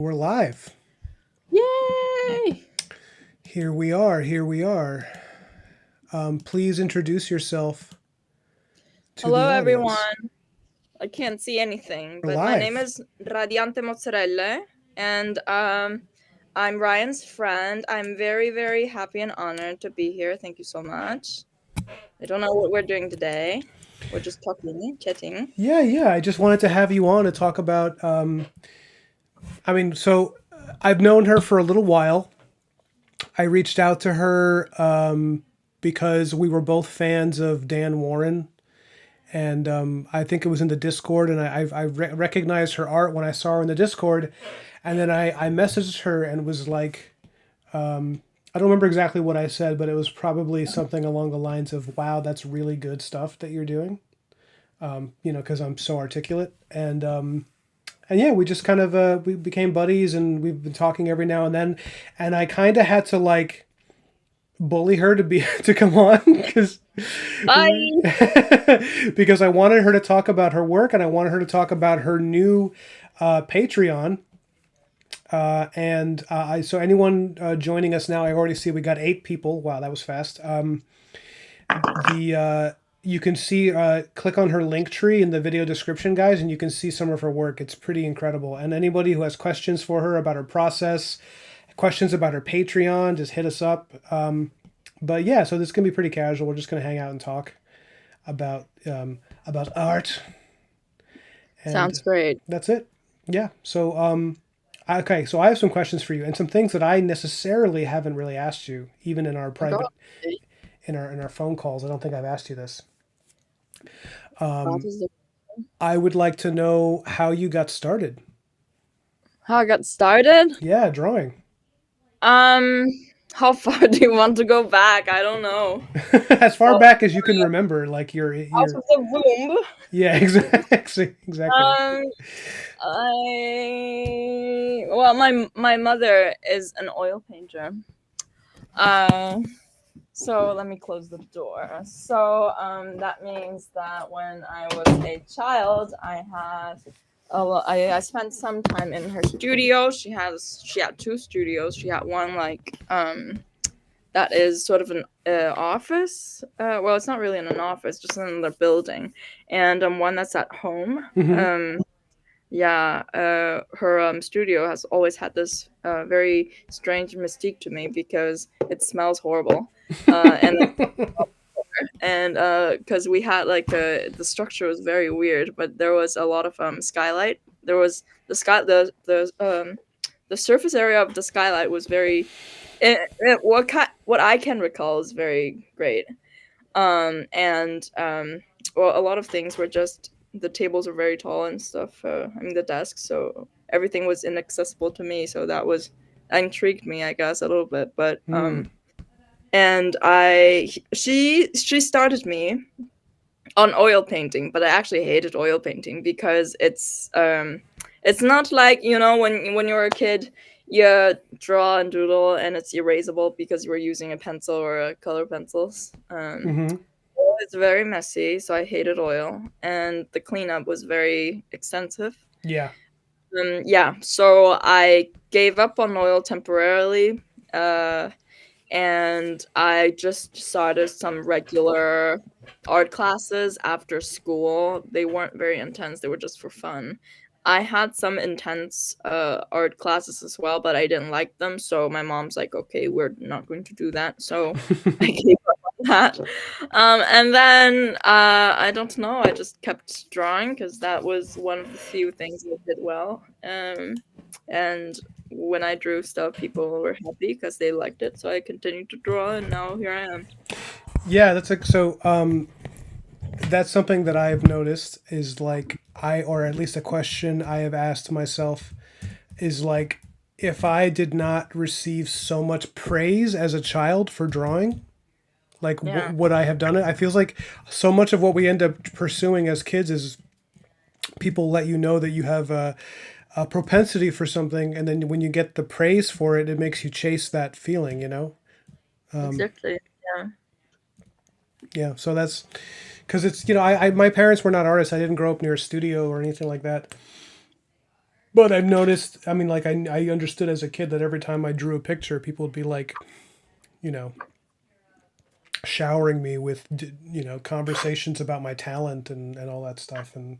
We're live. Yay! Here we are. Here we are. Please introduce yourself to the Hello, audience. everyone. I can't see anything, We're but my name live. is Radiante Mozzarelle, and I'm Ryan's friend. I'm very, very happy and honored to be here. Thank you so much. I don't know what we're doing today. We're just talking, chatting. Yeah. I just wanted to have you on to talk about. I've known her for a little while. I reached out to her because we were both fans of Dan Warren. And I think it was in the Discord, and I recognized her art when I saw her in the Discord. And then I messaged her and was like, I don't remember exactly what I said, but it was probably something along the lines of, "Wow, that's really good stuff that you're doing." Because I'm so articulate, and yeah, we just kind of we became buddies, and we've been talking every now and then, and I kind of had to like bully her to be to come on because Bye. because I wanted her to talk about her work, and I wanted her to talk about her new Patreon. So anyone joining us now, I already see we got 8 people. Wow, that was fast. The You can see click on her link tree in the video description, guys, and you can see some of her work. It's pretty incredible. And anybody who has questions for her about her process, questions about her Patreon, just hit us up. But yeah, so this can be pretty casual. We're just gonna hang out and talk about art, Sounds and great. that's it. Yeah. Okay, so I have some questions for you, and some things that I necessarily haven't really asked you, even in our Oh my God. private in our phone calls. I don't think I've asked you this. That is I would like to know how you got started. how I got started. Yeah, drawing. Um, how far do you want to go back? I don't know. As far Well, back as you can remember, like out your of the womb. yeah, exactly. Um, my mother is an oil painter. Uh, so let me close the door. So that means that when I was a child, I spent some time in her studio. She had 2 studios. She had one that is sort of an office. Well, it's not really in an office, just in another building, and one that's at home. Hmm. Yeah, her studio has always had this very strange mystique to me because it smells horrible, and because we had the structure was very weird, but there was a lot of skylight. There was the surface area of the skylight was very what I can recall is very great. And well, a lot of things were just the tables were very tall and stuff. I mean the desks, so everything was inaccessible to me. So that intrigued me, I guess, a little bit. But Hmm. and I she started me on oil painting, but I actually hated oil painting because it's not like when you're a kid you draw and doodle and it's erasable because you were using a pencil or a color pencils. Hmm. It's very messy, so I hated oil, and the cleanup was very extensive. Yeah. Yeah, so I gave up on oil temporarily, uh, and I just started some regular art classes after school. They weren't very intense, they were just for fun. I had some intense art classes as well, but I didn't like them, so my mom's like, okay, we're not going to do that. So I gave up on that. And then I don't know, I just kept drawing because that was one of the few things I did well. And when I drew stuff, people were happy because they liked it. So I continued to draw, and now here I am. Yeah, that's like so. That's something that I have noticed is like or at least a question I have asked myself is like, if I did not receive so much praise as a child for drawing, like Yeah, would I have done it? I feels like so much of what we end up pursuing as kids is people let you know that you have a propensity for something, and then when you get the praise for it, it makes you chase that feeling. exactly. Yeah. Yeah, so that's because it's my parents were not artists. I didn't grow up near a studio or anything like that. But I've noticed, I mean, like, I understood as a kid that every time I drew a picture, people would be like, you know, showering me with, conversations about my talent and all that stuff. And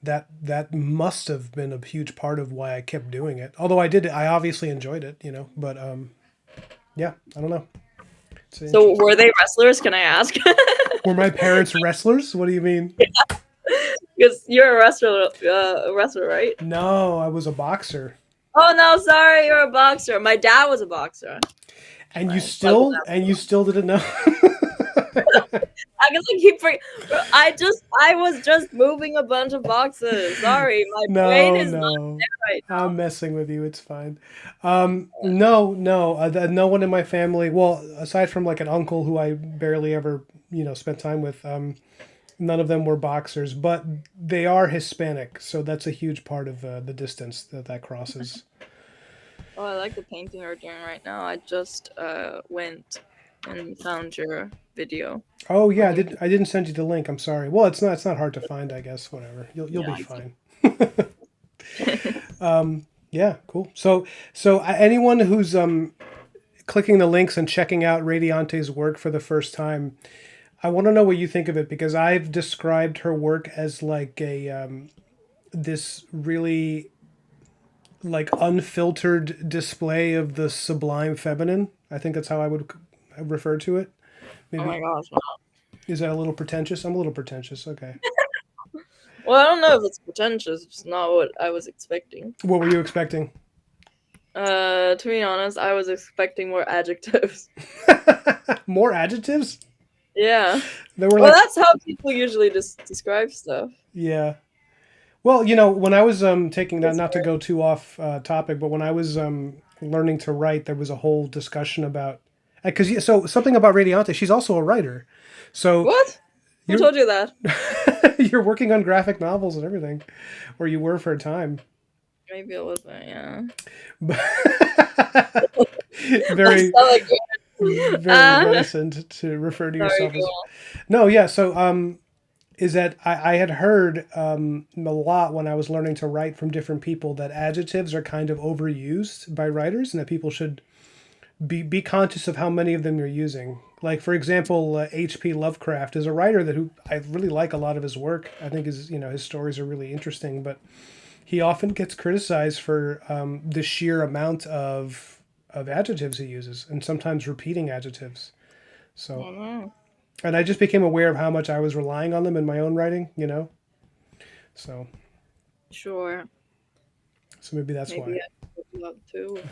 that must have been a huge part of why I kept doing it. Although I obviously enjoyed it, but yeah, I don't know. It's So interesting. were they wrestlers? Can I ask? Were my parents wrestlers? What do you mean? Because you're a wrestler, right? No, I was a boxer. Oh no, sorry, you're a boxer. My dad was a boxer. And you Right. Like, still didn't know. I guess I keep I was just moving a bunch of boxes. Sorry, my brain No, is not no. right I'm messing with you. It's fine. No, no. No one in my family. Well, aside from like an uncle who I barely ever, spent time with. None of them were boxers, but they are Hispanic, so that's a huge part of the distance that crosses. now. Oh, I like the painting you're doing right now. I just went and found your video Oh yeah, on I YouTube. did. I didn't send you the link. I'm sorry. Well, it's not hard to find. I guess whatever. You'll Yeah, be I see. fine. Yeah, cool. So anyone who's clicking the links and checking out Radiante's work for the first time, I want to know what you think of it because I've described her work as like a this really like unfiltered display of the sublime feminine. I think that's how I would refer to it. Oh my Maybe gosh. is that a little pretentious? I'm a little pretentious. Okay. Well, I don't know if it's pretentious. It's not what I was expecting. What were you expecting? To be honest, I was expecting more adjectives. More adjectives? Yeah. There were Well, like that's how people usually just describe stuff. yeah. Well, when I was taking that, That's not to fair. go too off topic, but when I was learning to write, there was a whole discussion about because so something about Radiante. She's also a writer, so What? Who you're told you that? you're working on graphic novels and everything, or you were for a time. Maybe it was, yeah. But I very sound like very uh, reticent to refer to sorry, yourself go as on. no. Yeah, so is that I had heard a lot when I was learning to write from different people that adjectives are kind of overused by writers and that people should be conscious of how many of them you're using. Like for example, H.P. Lovecraft is a writer who I really like a lot of his work. I think his stories are really interesting, but he often gets criticized for the sheer amount of adjectives he uses and sometimes repeating adjectives. So, Oh no. and I just became aware of how much I was relying on them in my own writing. So, Sure. so maybe that's Maybe why. I could love too.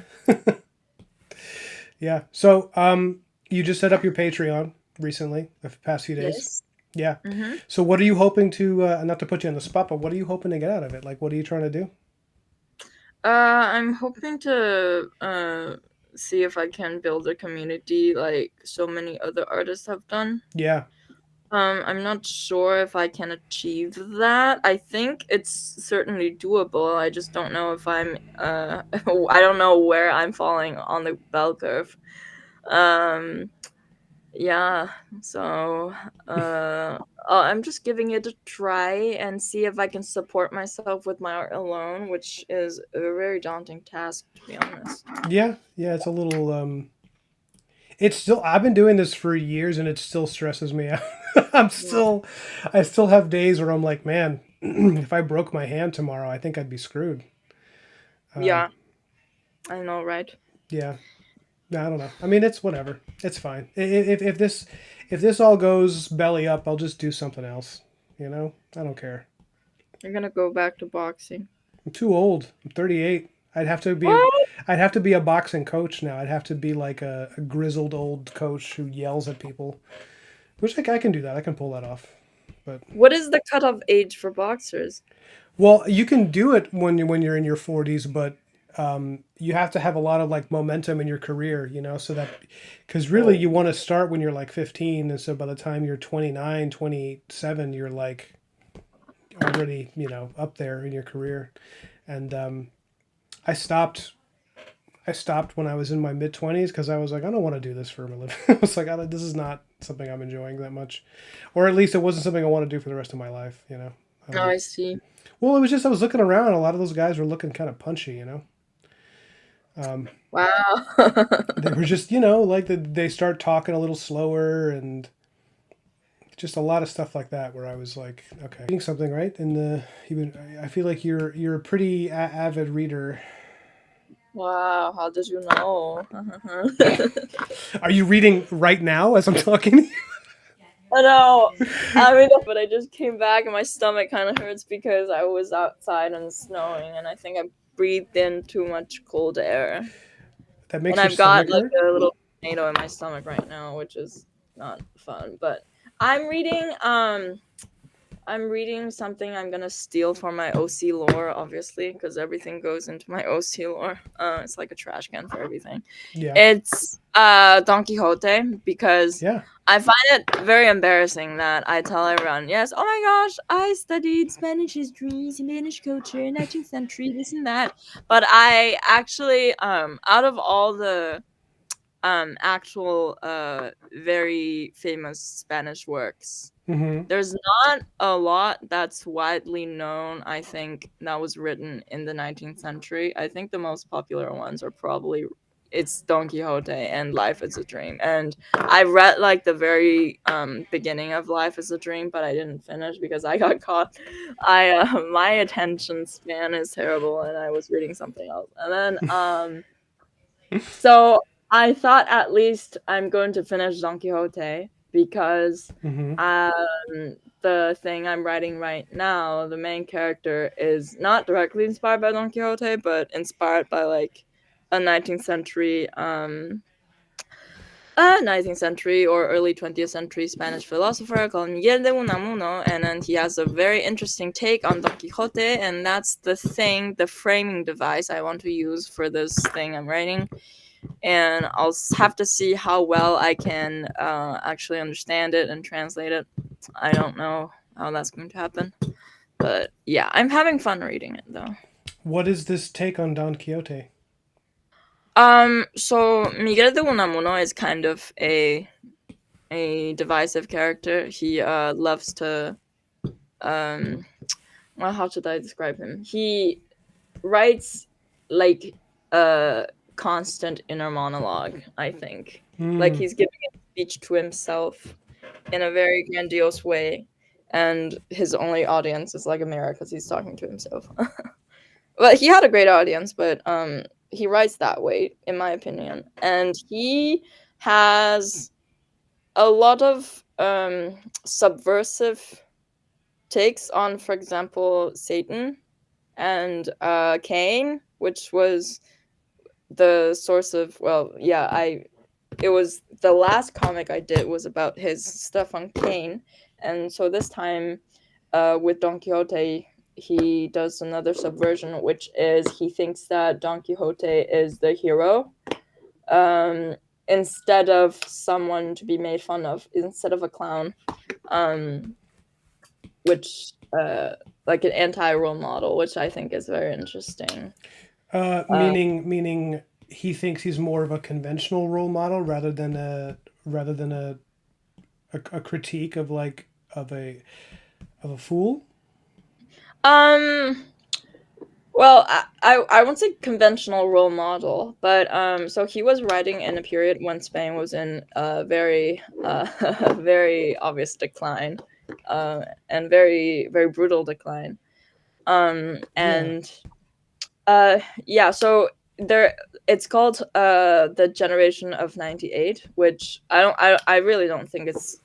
Yeah. So, you just set up your Patreon recently, the past few days. Yes. Yeah. Mm-hmm. So, what are you hoping to? Not to put you on the spot, but what are you hoping to get out of it? Like, what are you trying to do? I'm hoping to see if I can build a community like so many other artists have done. Yeah. I'm not sure if I can achieve that. I think it's certainly doable. I just don't know if I'm I don't know where I'm falling on the bell curve. Um yeah, so I'm just giving it a try and see if I can support myself with my art alone, which is a very daunting task to be honest. Yeah. Yeah. It's a little. It's still. I've been doing this for years, and it still stresses me out. I'm Yeah. still. I still have days where I'm like, man, if I broke my hand tomorrow, I think I'd be screwed. Um, Yeah, I know, right? yeah. No, I don't know. I mean, it's whatever. It's fine. If this all goes belly up, I'll just do something else. I don't care. You're gonna go back to boxing. I'm too old. I'm 38. I'd have to be a, What? I'd have to be a boxing coach now. I'd have to be like a grizzled old coach who yells at people. Which I can do that. I can pull that off. But What is the cutoff age for boxers? well, you can do it when you're in your 40s, but you have to have a lot of like momentum in your career, so that because really Oh, you want to start when you're like 15, and so by the time you're 29, 27, you're like already up there in your career. And I stopped. I stopped when I was in my mid 20s because I was like, I don't want to do this for a living. I was like, this is not something I'm enjoying that much, or at least it wasn't something I want to do for the rest of my life. Oh, I see. Well, it was just I was looking around. A lot of those guys were looking kind of punchy, you know. Wow. They were just, like they start talking a little slower and just a lot of stuff like that. Where I was like, okay, reading something right, and even I feel like you're a pretty avid reader. Wow, how did you know? Are you reading right now as I'm talking? I know. I mean, but I just came back and my stomach kind of hurts because I was outside and it's snowing, and I think I breathed in too much cold air. That And makes your I've got stomach like hurt? a little tornado in my stomach right now, which is not fun. But I'm reading I'm reading something I'm gonna steal for my OC lore, obviously, because everything goes into my OC lore. It's like a trash can for everything. Yeah. It's Don Quixote, because Yeah. I find it very embarrassing that I tell everyone, yes, oh my gosh, I studied Spanish history, Spanish culture, 19th century, this and that. But I actually, out of all the actual very famous Spanish works, Mm-hmm. there's not a lot that's widely known, I think, that was written in the 19th century. I think the most popular ones are probably it's Don Quixote and Life is a Dream. And I read like the very beginning of Life is a Dream, but I didn't finish because I got caught. I my attention span is terrible and I was reading something else. And then so I thought at least I'm going to finish Don Quixote because Mm-hmm. the thing I'm writing right now, the main character is not directly inspired by Don Quixote, but inspired by like a 19th century 19th century or early 20th century Spanish philosopher called Miguel de Unamuno, and then he has a very interesting take on Don Quixote, and that's the thing, the framing device I want to use for this thing I'm writing. And I'll have to see how well I can actually understand it and translate it. I don't know how that's going to happen, but yeah, I'm having fun reading it though. What is this take on Don Quixote? So Miguel de Unamuno is kind of a divisive character. He loves to um well, how should I describe him? He writes like a constant inner monologue, I think. Like Mm. he's giving a speech to himself in a very grandiose way, and his only audience is like a mirror because he's talking to himself. Well, he had a great audience, but he writes that way, in my opinion, and he has a lot of subversive takes on, for example, Satan and Cain, which was the source of, well, yeah, I it was the last comic I did was about his stuff on Cain, and so this time with Don Quixote he does another subversion, which is he thinks that Don Quixote is the hero, um, instead of someone to be made fun of, instead of a clown, um, which like an anti-role model, which I think is very interesting. Uh, Meaning he thinks he's more of a conventional role model rather than a critique of like of a fool. um Well, I won't say conventional role model, but so he was writing in a period when Spain was in a very very obvious decline, and very brutal decline. Yeah. And yeah, so there it's called the Generation of '98, which I really don't think it's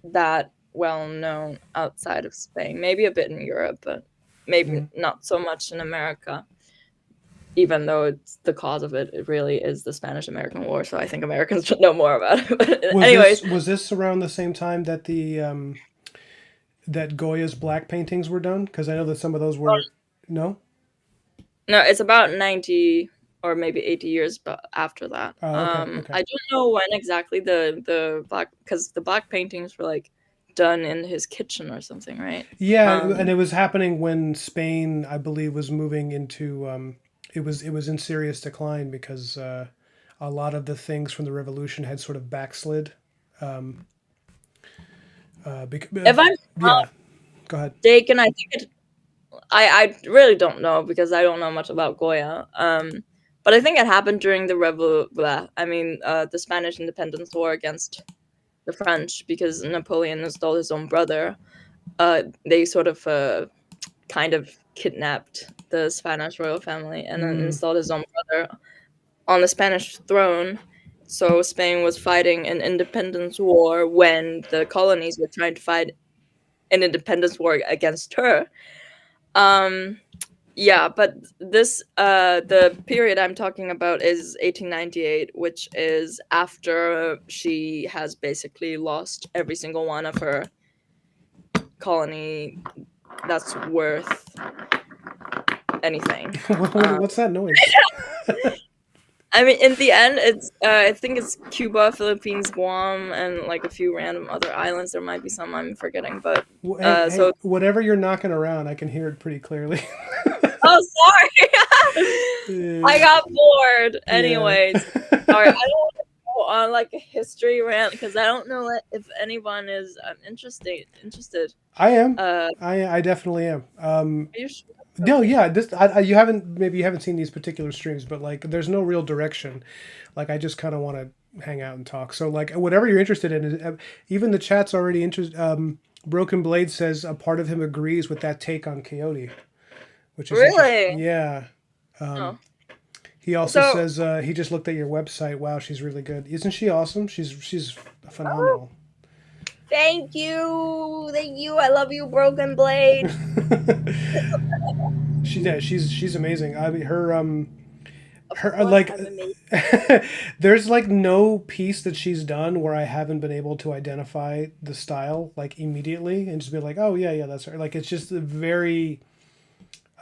that well known outside of Spain. Maybe a bit in Europe, but maybe Mm. not so much in America, even though it's the cause of it, it really is the Spanish American War. So I think Americans should know more about it. But anyways, Was this around the same time that the that Goya's black paintings were done? Because I know that some of those were no. no, it's about 90 or maybe 80 years but after that. Oh, okay, okay. I don't know when exactly the black, because the black paintings were like done in his kitchen or something, right? Yeah, and Um, it was happening when Spain, I believe, was moving into. It was in serious decline because a lot of the things from the revolution had sort of backslid. Um, if I'm yeah, Go ahead. Dakin, I think I really don't know because I don't know much about Goya. But I think it happened during the Spanish Independence War against the French because Napoleon installed his own brother. They sort of kind of kidnapped the Spanish royal family and then Mm. installed his own brother on the Spanish throne. So Spain was fighting an independence war when the colonies were trying to fight an independence war against her. Um, yeah, but the period I'm talking about is 1898, which is after she has basically lost every single one of her colony that's worth anything. What's that noise? I mean, in the end, it's I think it's Cuba, Philippines, Guam, and like a few random other islands. There might be some I'm forgetting, but Hey, so hey, whatever you're knocking around, I can hear it pretty clearly. oh, sorry, I got bored. Yeah. Anyways, sorry, I don't want to go on like a history rant because I don't know if anyone is interested. I am. Uh, I definitely am. are you sure? No, Okay. yeah. You haven't seen these particular streams, but like, there's no real direction. Like, I just kind of want to hang out and talk. So like, whatever you're interested in, even the chat's already interested. Broken Blade says a part of him agrees with that take on Coyote, which is interesting. Really? Yeah. Oh. He also So, says he just looked at your website. Wow, she's really good. Isn't she awesome? She's oh, phenomenal. thank you, thank you. I love you, Broken Blade. She's amazing. I mean, Of her course, like I'm amazing. there's like no piece that she's done where I haven't been able to identify the style like immediately and just be like, oh yeah, yeah, that's her. Like, it's just a very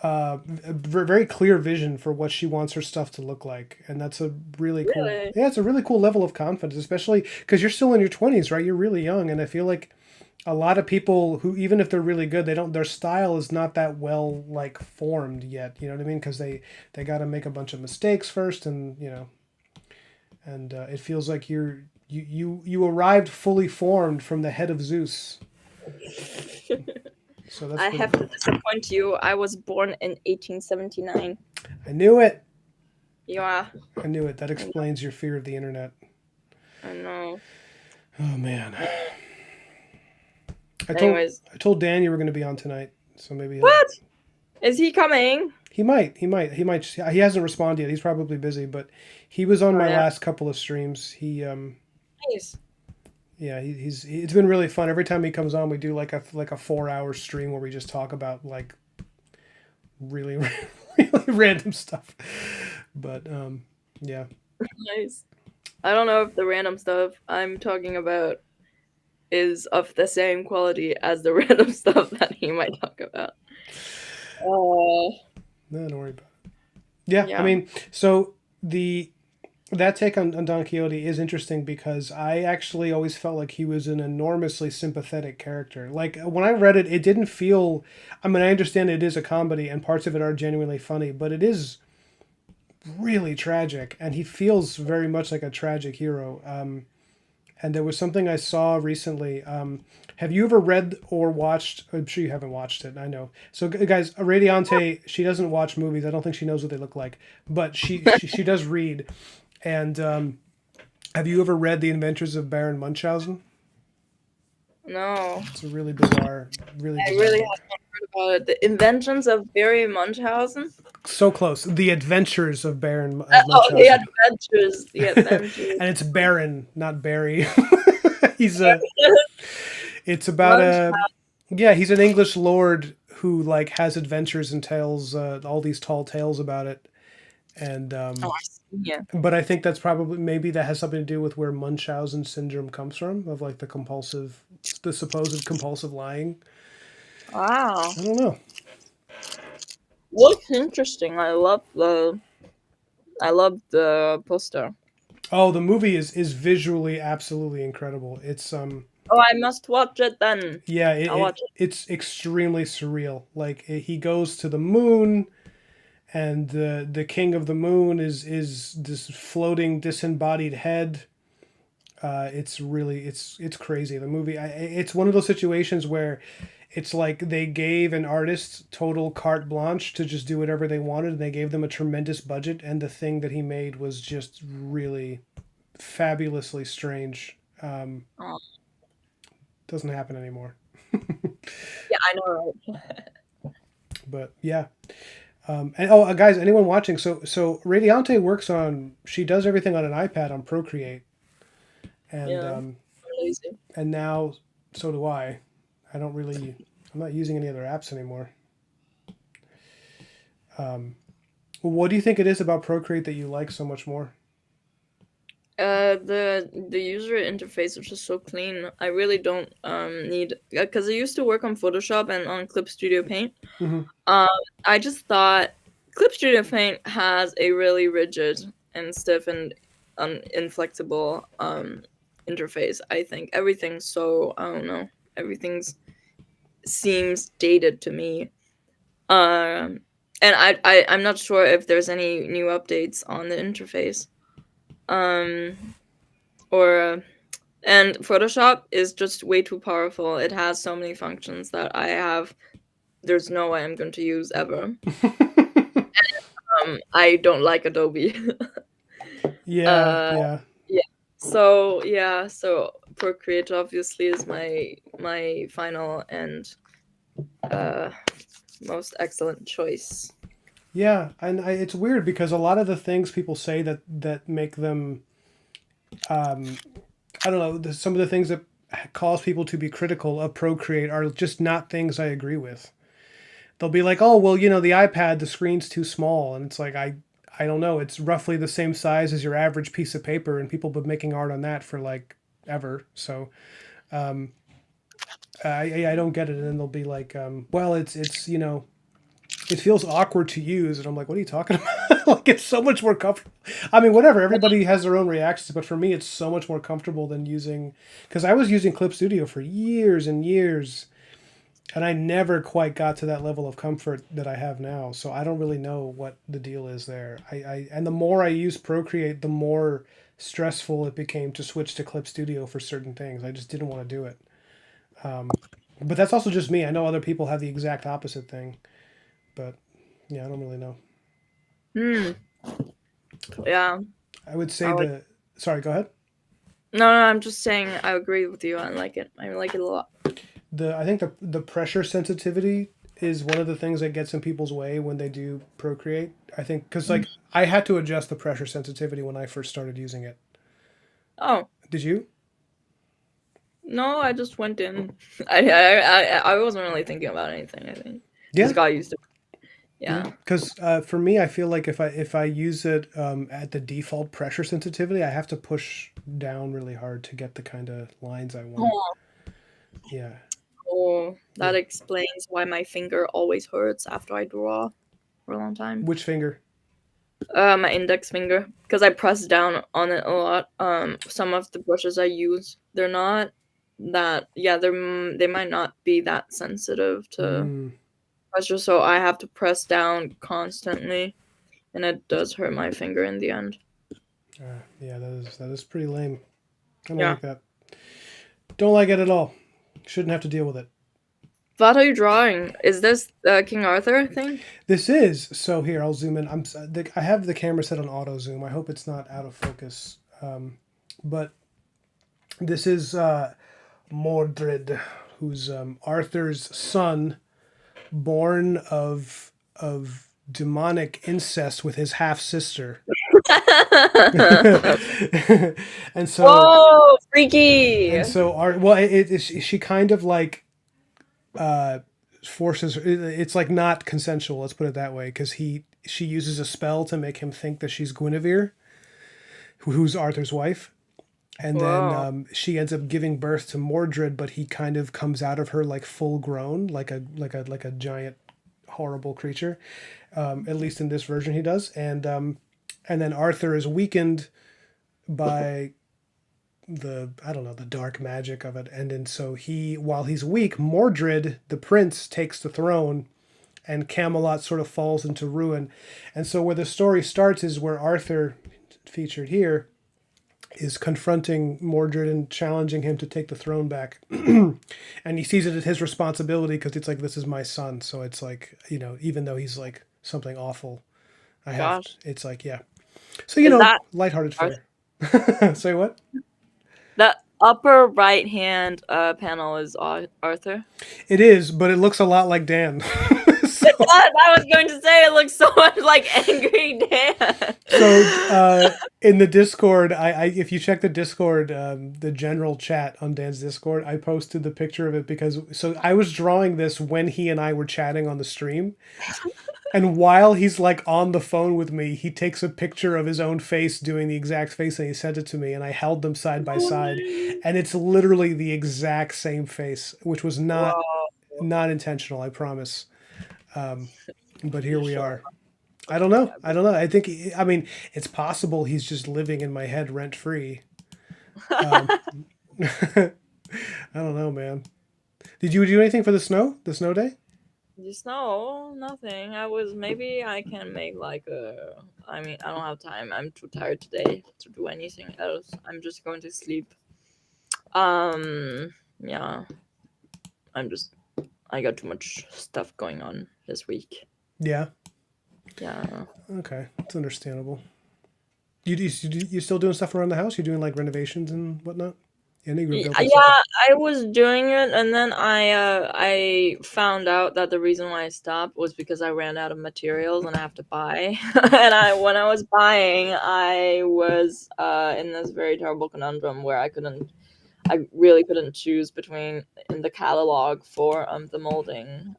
clear vision for what she wants her stuff to look like, and that's a really cool. Really? Yeah, it's a really cool level of confidence, especially because you're still in your 20s, right? You're really young, and I feel like a lot of people who, even if they're really good, they don't, their style is not that well like formed yet, you know what I mean? Because they got to make a bunch of mistakes first, and and it feels like you arrived fully formed from the head of Zeus. So that's I pretty have cool. to disappoint you. I was born in 1879. I knew it. Yeah, I knew it. That explains your fear of the internet. I know. Oh man. I told Anyways, I told Dan you were going to be on tonight, so maybe what? Is he coming? he hasn't responded yet. He's probably busy, but he was on Oh, my yeah. last couple of streams. Nice. Yeah, it's been really fun. Every time he comes on, we do like a 4 hour stream where we just talk about like really really random stuff. But yeah. Nice. I don't know if the random stuff I'm talking about is of the same quality as the random stuff that he might talk about. Uh, No, don't worry about it. Yeah, I yeah. mean, so the that take on Don Quixote is interesting because I actually always felt like he was an enormously sympathetic character. Like, when I read it, it didn't feel. I mean, I understand it is a comedy and parts of it are genuinely funny, but it is really tragic, and he feels very much like a tragic hero. And there was something I saw recently. Have you ever read or watched? I'm sure you haven't watched it. I know. So, guys, Radiante, she doesn't watch movies. I don't think she knows what they look like, but she does read. And have you ever read The Adventures of Baron Munchausen? No. It's a really bizarre, really I bizarre really book. haven't heard about it. The Inventions of Barry Munchausen? So close. The Adventures of Baron Oh, the Munchausen, Adventures. The Adventures. and it's Baron, not Barry. He's a. It's about a. Munchausen. Yeah, he's an English lord who like has adventures and tells all these tall tales about it, and Oh, I see. Yeah. but I think that's probably, maybe that has something to do with where Munchausen syndrome comes from, of like the supposed compulsive lying. Wow. I don't know. Looks interesting. I love the poster. Oh, the movie is visually absolutely incredible. It's Oh, I must watch it then. yeah, I'll watch it. it's extremely surreal. Like, he goes to the moon, and the king of the moon is this floating disembodied head. It's really it's crazy. The movie, it's one of those situations where it's like they gave an artist total carte blanche to just do whatever they wanted, and they gave them a tremendous budget, and the thing that he made was just really fabulously strange. Oh, Doesn't happen anymore. yeah, I know, right? But yeah. And oh, guys, anyone watching? So Radiante works on. She does everything on an iPad on Procreate, and Yeah, I'm lazy. and now so do I. I don't really. I'm not using any other apps anymore. What do you think it is about Procreate that you like so much more? The user interface is just so clean. I really don't need, because I used to work on Photoshop and on Clip Studio Paint. Hmm. Um, I just thought Clip Studio Paint has a really rigid and stiff and inflexible interface. I think everything's so, I don't know, everything's seems dated to me. Um, and I'm not sure if there's any new updates on the interface. Um, or And Photoshop is just way too powerful. It has so many functions that there's no way I'm going to use ever. I don't like Adobe. Yeah, uh, yeah, yeah. So Procreate obviously is my final and uh, most excellent choice. yeah. And it's weird because a lot of the things people say that make them, um, I don't know, some of the things that cause people to be critical of Procreate are just not things I agree with. They'll be like, "Oh, well, the iPad, the screen's too small," and it's like I don't know. It's roughly the same size as your average piece of paper, and people have been making art on that for like ever. So I don't get it. And then they'll be like, "Well, it's it feels awkward to use," and I'm like, "What are you talking about?" Like it's so much more comfortable. I mean, whatever. Everybody has their own reactions, but for me, it's so much more comfortable than using because I was using Clip Studio for years and years, and I never quite got to that level of comfort that I have now. So I don't really know what the deal is there. And the more I use Procreate, the more stressful it became to switch to Clip Studio for certain things. I just didn't want to do it. But that's also just me. I know other people have the exact opposite thing, but yeah, I don't really know. Hmm. Yeah. I would say I like. the sorry, go ahead. No, no. I'm just saying. I agree with you. I like it. I like it a lot. I think the pressure sensitivity is one of the things that gets in people's way when they do Procreate. I think because like I had to adjust the pressure sensitivity when I first started using it. Oh. Did you? No, I just went in. I wasn't really thinking about anything. I think just Yeah, got used to it. yeah. Yeah. Because for me, I feel like if I use it at the default pressure sensitivity, I have to push down really hard to get the kind of lines I want. Oh, Yeah, oh, yeah. that explains why my finger always hurts after I draw for a long time. Which finger? My index finger, because I press down on it a lot. Some of the brushes I use, they're not that. Yeah, they might not be that sensitive to Mm, pressure, so I have to press down constantly, and it does hurt my finger in the end. yeah, that is pretty lame. I don't Yeah. like that. Don't like it at all. Shouldn't have to deal with it. What are you drawing? Is this King Arthur thing? This is so. Here, I'll zoom in. I have the camera set on auto zoom. I hope it's not out of focus. But this is Mordred, who's Arthur's son, born of demonic incest with his half sister. and so Whoa, freaky! well, she kind of like uh, forces. It's like not consensual. Let's put it that way, because she uses a spell to make him think that she's Guinevere, who's Arthur's wife, and then Whoa. she ends up giving birth to Mordred, but he kind of comes out of her like full grown, like a giant horrible creature. At least in this version, he does, and then Arthur is weakened by the I don't know the dark magic of it, and then so while he's weak, Mordred the prince takes the throne, and Camelot sort of falls into ruin, and so where the story starts is where Arthur, featured here, is confronting Mordred and challenging him to take the throne back. And he sees it as his responsibility because it's like, this is my son. So it's like, even though he's like something awful, Gosh, it's like, yeah. So, is that lighthearted Arthur? fare. Say what? The upper right hand panel is Arthur. It is, but it looks a lot like Dan. It so, does. I was going to say it looks so much like Angry Dan. so in the Discord, if you check the Discord, the general chat on Dan's Discord, I posted the picture of it because I was drawing this when he and I were chatting on the stream. And while he's like on the phone with me, he takes a picture of his own face doing the exact face and he sent it to me and I held them side by side and it's literally the exact same face, which was Wow. not intentional, I promise. But here You we sure? are. I don't know. I don't know. I mean, it's possible he's just living in my head rent free. Um, I don't know, man. Did you do anything for the snow? The snow day? Just no, nothing. Maybe I can make like a. I mean, I don't have time. I'm too tired today to do anything else. I'm just going to sleep. Yeah. I'm just. I got too much stuff going on this week. Yeah. Yeah. Okay, it's understandable. You still doing stuff around the house? You doing like renovations and whatnot? Yeah, I know you were building something. Yeah, I was doing it, and then I found out that the reason why I stopped was because I ran out of materials and I have to buy. And when I was buying, I was in this very terrible conundrum where I really couldn't choose between in the catalog for the molding.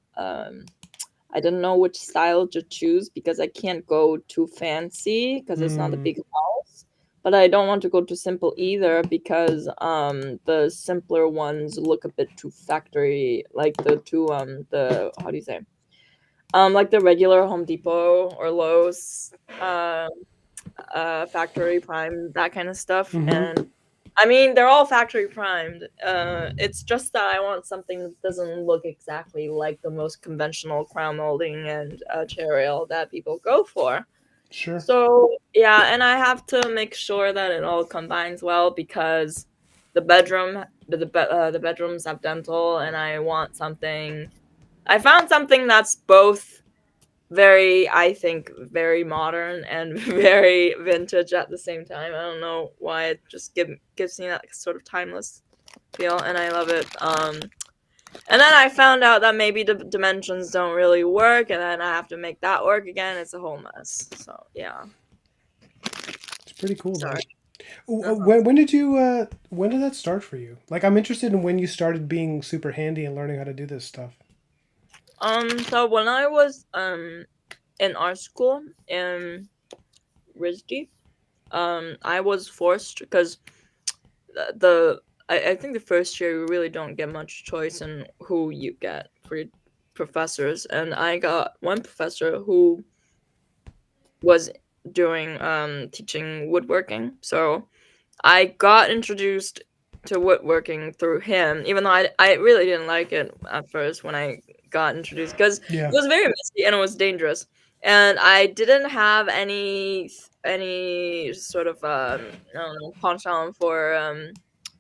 I didn't know which style to choose because I can't go too fancy because it's not a Mm, big house. But I don't want to go too simple either because the simpler ones look a bit too factory, like the how do you say, like the regular Home Depot or Lowe's factory prime, that kind of stuff. mm-hmm. And I mean, they're all factory primed. It's just that I want something that doesn't look exactly like the most conventional crown molding and chair rail that people go for. Sure. So yeah, and I have to make sure that it all combines well because the bedrooms have dental, and I want something. I found something that's both very, I think, very modern and very vintage at the same time. I don't know why it just gives me that sort of timeless feel, and I love it. And then I found out that maybe the dimensions don't really work, and then I have to make that work again. It's a whole mess. So yeah, It's pretty cool though. sorry. When did that start for you? Like, I'm interested in when you started being super handy and learning how to do this stuff. So when I was in art school in RISD, I was forced because I think the first year you really don't get much choice in who you get for your professors, and I got one professor who was doing teaching woodworking, so I got introduced to woodworking through him, even though I really didn't like it at first when I got introduced because it Yeah. was very messy and it was dangerous, and I didn't have any sort of I don't know, penchant for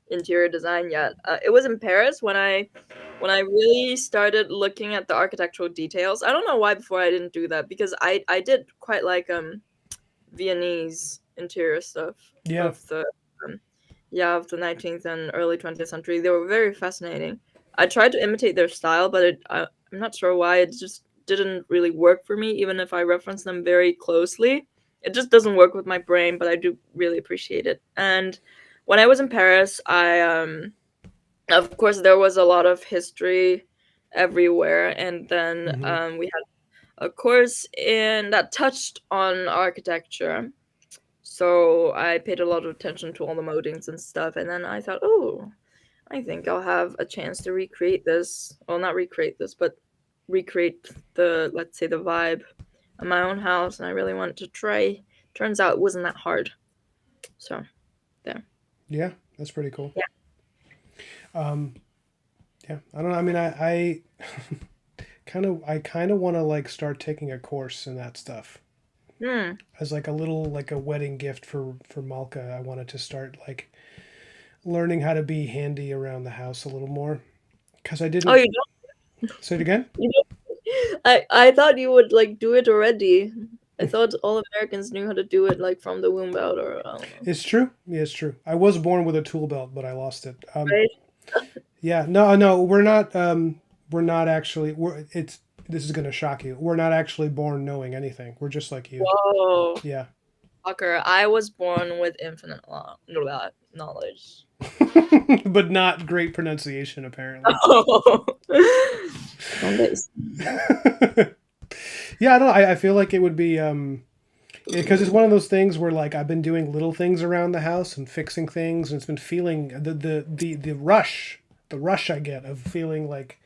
interior design yet. It was in Paris when I really started looking at the architectural details. I don't know why before I didn't do that because I did quite like Viennese interior stuff Yeah. of the um, yeah, of the 19th and early 20th century. They were very fascinating. I tried to imitate their style, but I'm not sure why it just didn't really work for me. Even if I reference them very closely, it just doesn't work with my brain. But I do really appreciate it. And when I was in Paris, I of course there was a lot of history everywhere, and then Mm-hmm. we had a course in that touched on architecture, so I paid a lot of attention to all the moldings and stuff, and then I thought, oh, I think I'll have a chance to recreate this. Well, not recreate this, but recreate the, let's say, the vibe of my own house, and I really wanted to try. Turns out it wasn't that hard. So, there. Yeah. That's pretty cool. Yeah. Um, yeah. I don't know. I mean, I kind of want to like start taking a course in that stuff. Hmm. As like a little like a wedding gift for Malka. I wanted to start like learning how to be handy around the house a little more because I Oh, didn't. you don't? Say it again. You don't? I thought you would like do it already. I thought all Americans knew how to do it like from the womb out, or I don't know. It's true. Yeah, it's true. I was born with a tool belt, but I lost it. Right? Yeah, no, no, we're not. We're not actually. We're. It's. This is gonna shock you. We're not actually born knowing anything. We're just like you. Whoa, Yeah, fucker! I was born with infinite knowledge. but not great pronunciation apparently. Oh. Don't they? Yeah, I don't. I feel like it would be because it's one of those things where like I've been doing little things around the house and fixing things, and it's been feeling the rush, the rush I get of feeling like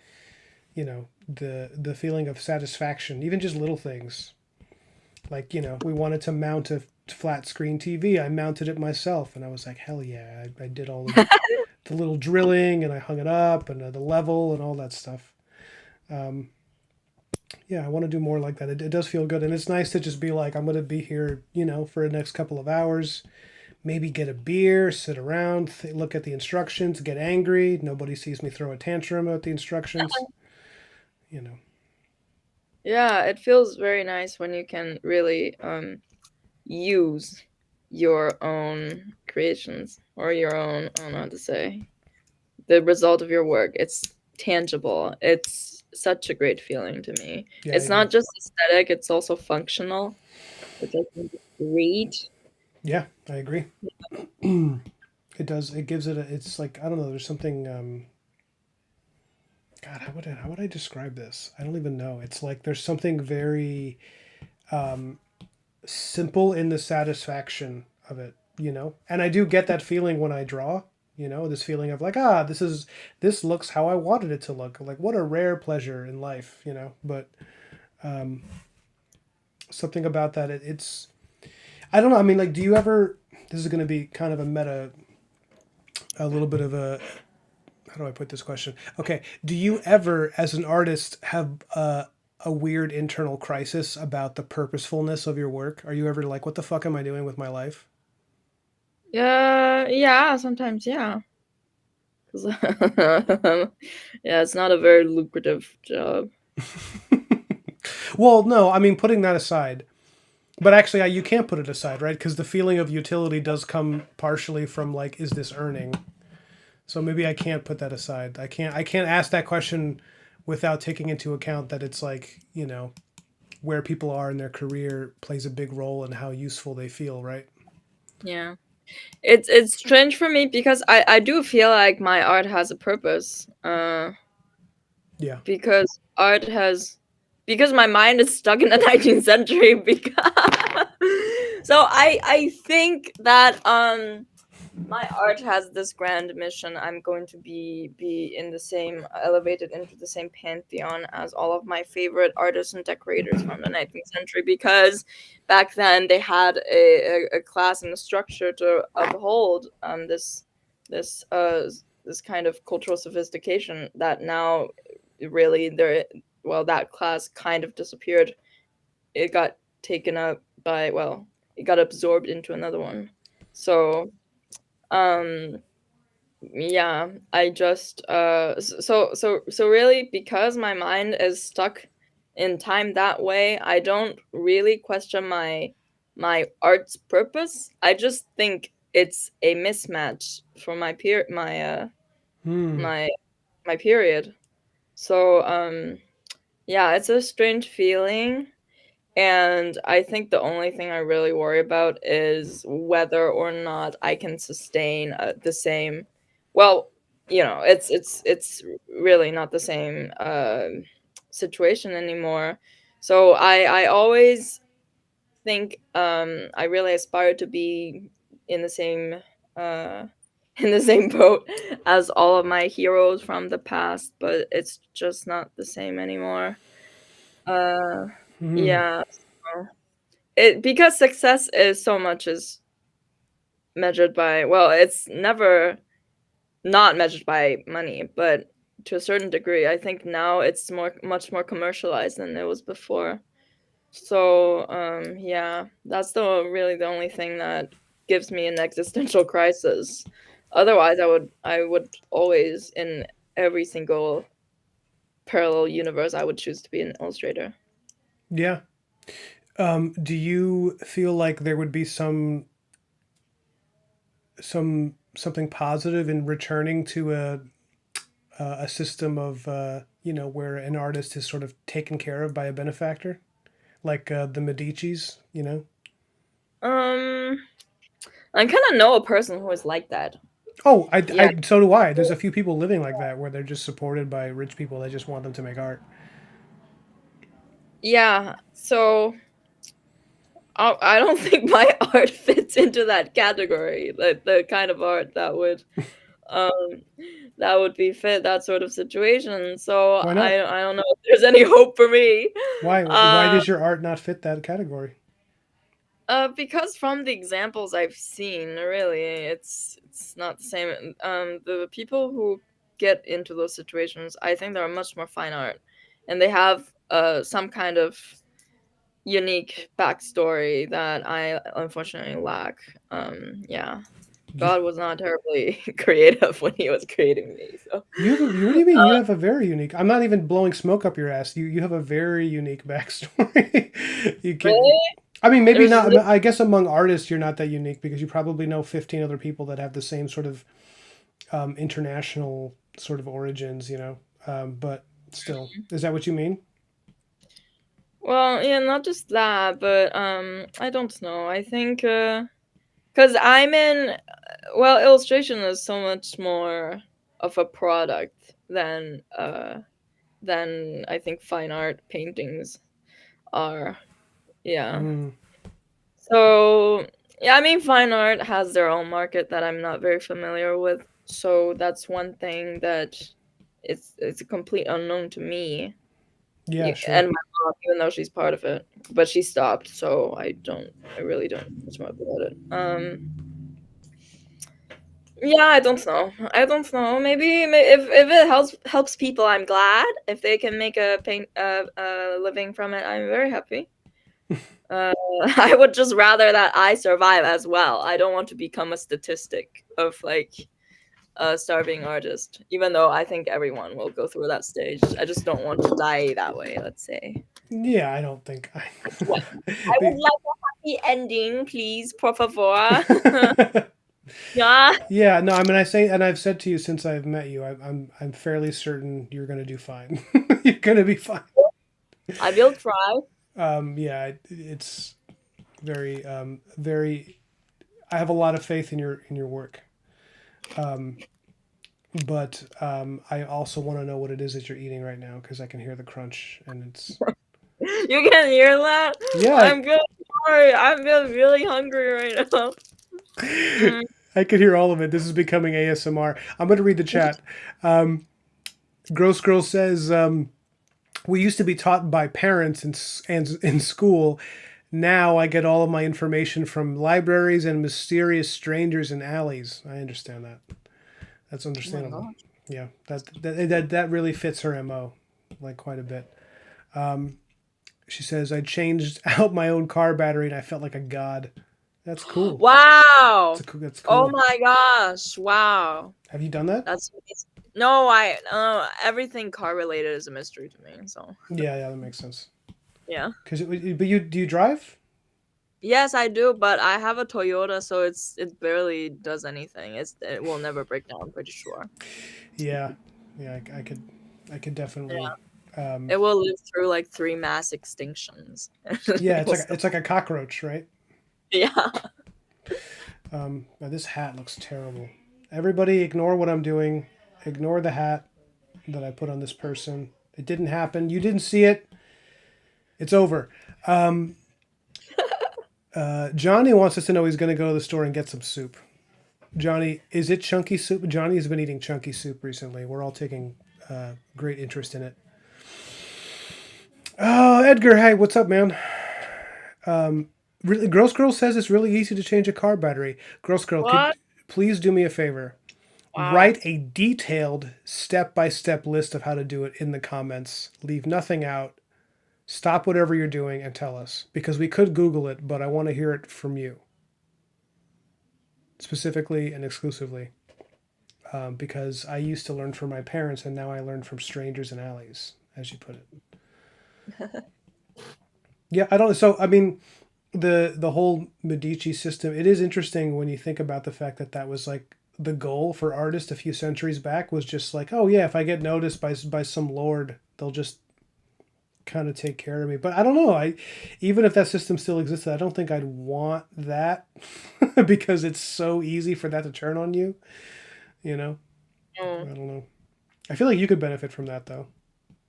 the feeling of satisfaction, even just little things. Like we wanted to mount a flat screen TV. I mounted it myself, and I was like, hell yeah! I did all of the little drilling, and I hung it up, and the level, and all that stuff. Um, yeah, I want to do more like that. It does feel good, and it's nice to just be like, I'm going to be here, for the next couple of hours. Maybe get a beer, sit around, look at the instructions, get angry. Nobody sees me throw a tantrum at the instructions. You know. Yeah, it feels very nice when you can really use your own creations or your own, I don't know how to say, the result of your work. It's tangible. It's such a great feeling to me. Yeah, I It's agree. not just aesthetic, it's also functional, which I think is great. Yeah, I agree. It does. It gives it. It's like I don't know. There's something. God, how would I describe this? I don't even know. It's like there's something very um, simple in the satisfaction of it. And I do get that feeling when I draw. This feeling of like, this looks how I wanted it to look. Like what a rare pleasure in life. But um, something about that. It's. I don't know. I mean, like, do you ever? This is going to be kind of a meta, a little bit of a how do I put this question? Okay, do you ever, as an artist, have a weird internal crisis about the purposefulness of your work? Are you ever like, what the fuck am I doing with my life? Yeah, sometimes, yeah. 'Cause yeah, it's not a very lucrative job. Well, no, I mean, putting that aside, but actually, you can't put it aside, right? Because the feeling of utility does come partially from like, is this earning? So maybe I can't put that aside. I can't ask that question without taking into account that it's like, where people are in their career plays a big role in how useful they feel, right? Yeah. It's strange for me because I do feel like my art has a purpose. Yeah. Because art has because my mind is stuck in the 19th century because so I think that my art has this grand mission. I'm going to be in the same elevated into the same pantheon as all of my favorite artists and decorators from the 19th century because back then they had a class and a structure to uphold this this kind of cultural sophistication that now really there well that class kind of disappeared. It got taken up by it got absorbed into another one. So um yeah, I just so really because my mind is stuck in time that way, I don't really question my art's purpose. I just think it's a mismatch for Hmm. my my period. So yeah, it's a strange feeling. And I think the only thing I really worry about is whether or not I can sustain the same. Well, it's really not the same situation anymore. So I always think I really aspire to be in the same uh, in the same boat as all of my heroes from the past, but it's just not the same anymore. Uh, Hmm. yeah. So it because success is so much is measured by it's never not measured by money, but to a certain degree, I think now it's much more commercialized than it was before. So, yeah, that's the only thing that gives me an existential crisis. Otherwise, I would always, in every single parallel universe, I would choose to be an illustrator. Yeah. Do you feel like there would be something positive in returning to a system of where an artist is sort of taken care of by a benefactor, like the Medici's, you know? Um, I kind of know a person who is like that. Oh, Yeah, so do I. There's a few people living like that where they're just supported by rich people that just want them to make art. yeah. So I don't think my art fits into that category. The kind of art um that would be fit that sort of situation. So Why I not? I don't know if there's any hope for me. Why Uh does your art not fit that category? because from the examples I've seen, really, it's not the same. The people who get into those situations, I think they're much more fine art, and they have some kind of unique backstory that I unfortunately lack. Yeah, You, God was not terribly creative when He was creating me. So, what do you mean? You have a very unique. I'm not even blowing smoke up your ass. You have a very unique backstory. you can. really, I mean, maybe there's not. li- I guess among artists, you're not that unique because you probably know 15 other people that have the same sort of international sort of origins. But still, is that what you mean? well, yeah, not just that, but I don't know. I think because I'm in, well, illustration is so much more of a product than I think fine art paintings are. Yeah. Mm, So, yeah, I mean, fine art has their own market that I'm not very familiar with. So that's one thing that it's a complete unknown to me. yeah, sure. And my mom, even though she's part of it, but she stopped, so I really don't know much more about it. Yeah, I don't know. I don't know. Maybe if it helps people, I'm glad. If they can make a living from it, I'm very happy. I would just rather that I survive as well. I don't want to become a statistic of like a starving artist, even though I think everyone will go through that stage. I just don't want to die that way, let's say. Yeah, I don't think I. Yeah. I would like a happy ending, please, por favor. Yeah, Yeah, no, I mean, I say, and I've said to you since I've met you, I'm fairly certain you're going to do fine. You're going to be fine. I will try. Yeah, it's very. I have a lot of faith in your work, but I also want to know what it is that you're eating right now because I can hear the crunch, and it's You can hear that? yeah, I'm really sorry. I'm really hungry right now. Mm. I could hear all of it. This is becoming ASMR. I'm going to read the chat. Um, Gross Girl says. We used to be taught by parents and in school. Now I get all of my information from libraries and mysterious strangers in alleys. I understand that. That's Oh my understandable. god. Yeah, that really fits her MO, like quite a bit. She says I changed out my own car battery and I felt like a god. That's cool. Wow. That's Oh cool. my gosh. Wow. Have you done that? That's amazing. No, I everything car related is a mystery to me. So Yeah, yeah, that makes sense. yeah. Cause but you do you drive? Yes, I do, but I have a Toyota, so it barely does anything. It will never break down. I'm pretty sure. Yeah, yeah, I could Yeah, definitely. it will live through like three mass extinctions. Yeah, It will still- it's like a cockroach, right? yeah. Now this hat looks terrible. Everybody, ignore what I'm doing. Ignore the hat that I put on this person. It didn't happen. You didn't see it. It's over. Johnny wants us to know he's going to go to the store and get some soup. Johnny, is it chunky soup? Johnny has been eating chunky soup recently. We're all taking great interest in it. Oh, Edgar, hey, what's up, man? Really, Gross Girl says it's really easy to change a car battery. Gross Girl, could What? please do me a favor? Wow. Write a detailed step by step list of how to do it in the comments. Leave nothing out Stop whatever you're doing and tell us, because we could Google it, but I want to hear it from you specifically and exclusively. Because I used to learn from my parents, and now I learn from strangers in alleys, as you put it. Yeah, I don't. So I mean, the whole Medici system. It is interesting when you think about the fact that that was like the goal for artists a few centuries back, was just like, oh yeah, if I get noticed by some lord, they'll just kind of take care of me. But I don't know. I Even if that system still existed, I don't think I'd want that because it's so easy for that to turn on you. You know, I Mm, don't know. I feel like you could benefit from that though.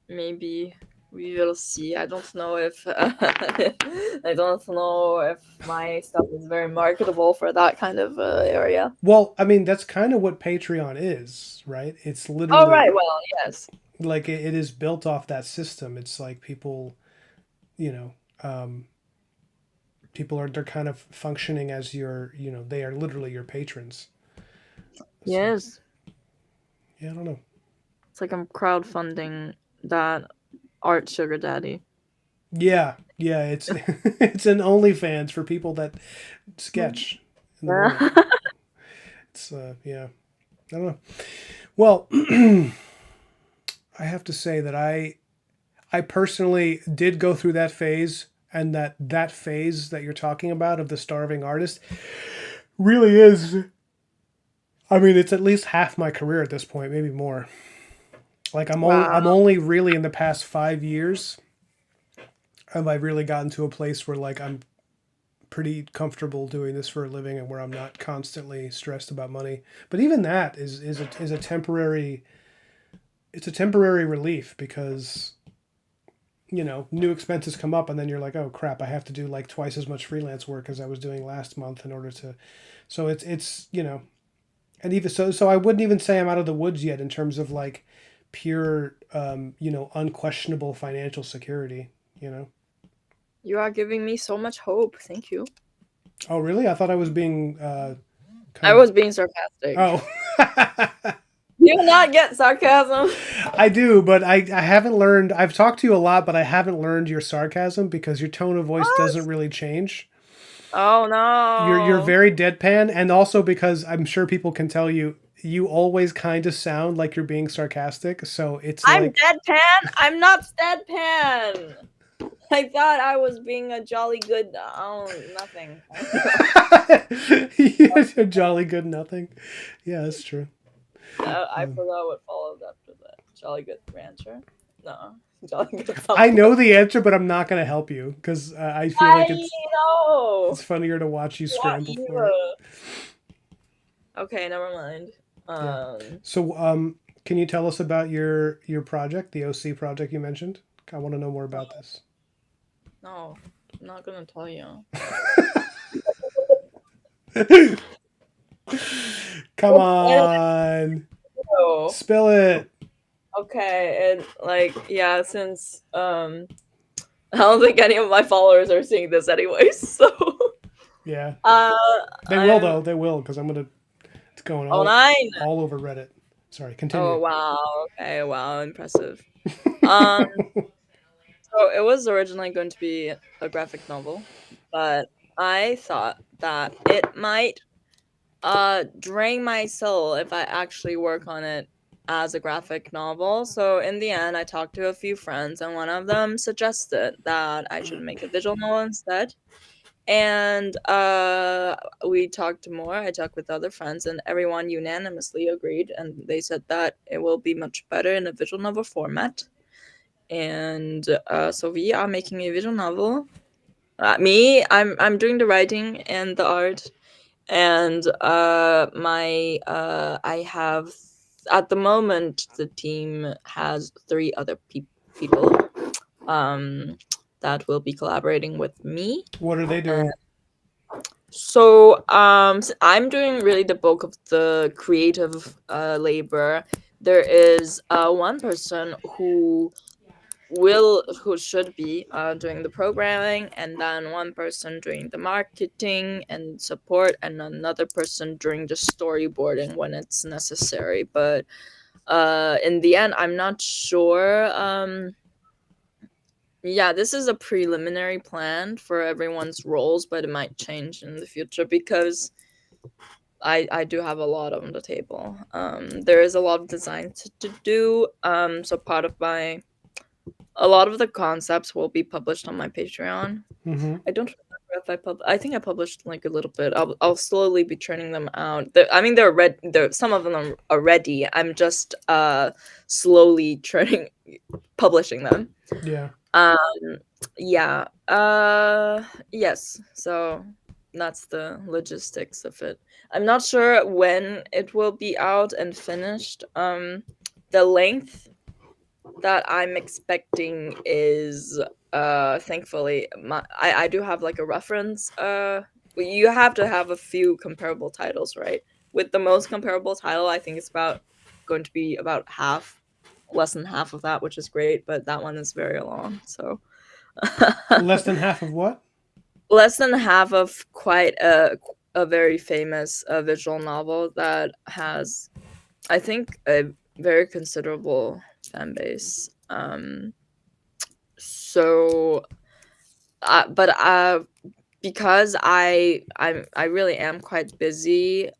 maybe we will see. I don't know if I don't know if my stuff is very marketable for that kind of area. Well, I mean, that's kind of what Patreon is, right? It's Oh literally right, well yes. like it is built off that system. It's like people, you know, um, people are they're kind of functioning as your, they are literally your patrons. So Yes. yeah, I don't know. It's like I'm crowdfunding that art sugar daddy. Yeah, yeah, it's it's an OnlyFans for people that sketch in the Yeah. moment. It's yeah, I don't know. Well, I have to say that I personally did go through that phase, and that phase that you're talking about of the starving artist really is. I mean, it's at least half my career at this point, maybe more. Like Wow. I'm only really in the past 5 years have I really gotten to a place where like I'm pretty comfortable doing this for a living and where I'm not constantly stressed about money. But even that is a temporary, it's a temporary relief because new expenses come up and then you're like, oh crap, I have to do like twice as much freelance work as I was doing last month in order to. So it's and even so I wouldn't even say I'm out of the woods yet in terms of like pure unquestionable financial security. You know. You are giving me so much hope. Thank you. Oh really? I thought I was being I kind of. was being sarcastic. Oh. You do not get sarcasm. I do, but I haven't learned. I've talked to you a lot, but I haven't learned your sarcasm because your tone of voice doesn't What? really change. Oh You're no. very deadpan, and also because I'm sure people can tell you always kind of sound like you're being sarcastic. So it's I'm like deadpan. I'm not deadpan. I thought I was being a jolly good. Oh, nothing. you're jolly good nothing. Yeah, that's true. I forgot what followed after that. Jolly good rancher. No, jolly good I something. know the answer, but I'm not gonna help you because I feel like I it's know. funnier to watch you What scramble for it. you? Okay, never mind. Yeah. So, can you tell us about your project, the OC project you mentioned? I want to know more about this. No, I'm not gonna tell you. Come on, Oh, spill it. okay, and like yeah, since I don't think any of my followers are seeing this anyways, so Yeah, uh they will I'm though. They will because I'm gonna. It's going oh nine. all over Reddit. Sorry, Oh continue. wow, okay, wow, impressive. Um so it was originally going to be a graphic novel, but I thought that it might drain my soul if I actually work on it as a graphic novel. So in the end, I talked to a few friends, and one of them suggested that I should make a visual novel instead. And we talked more. I talked with other friends, and everyone unanimously agreed. And they said that it will be much better in a visual novel format. And so we are making a visual novel. I'm doing the writing and the art, and my I have at the moment the team has three other people um that will be collaborating with me. What are they uh, doing? I'm doing really the bulk of the creative labor. There is one person who should be doing the programming, and then one person doing the marketing and support, and another person doing the storyboarding when it's necessary. But in the end, I'm not sure Yeah, this is a preliminary plan for everyone's roles, but it might change in the future because I do have a lot on the table. There is a lot of design to do. So part of my a lot of the concepts will be published on my Patreon. Mm-hmm. I don't remember if I think I published like a little bit. I'll slowly be churning them out. I mean, some of them are ready. I'm just slowly churning publishing them. Yeah. Um, yeah. Yes. So that's the logistics of it. I'm not sure when it will be out and finished. The length that I'm expecting is thankfully I do have like a reference. You have to have a few comparable titles, right? With the most comparable title, I think it's about going to be about half, less than half of that, which is great, but that one is very long. So Less than half of what? less than half of quite a very famous visual novel that has, I think, a very considerable fan base. So, but because I really am quite busy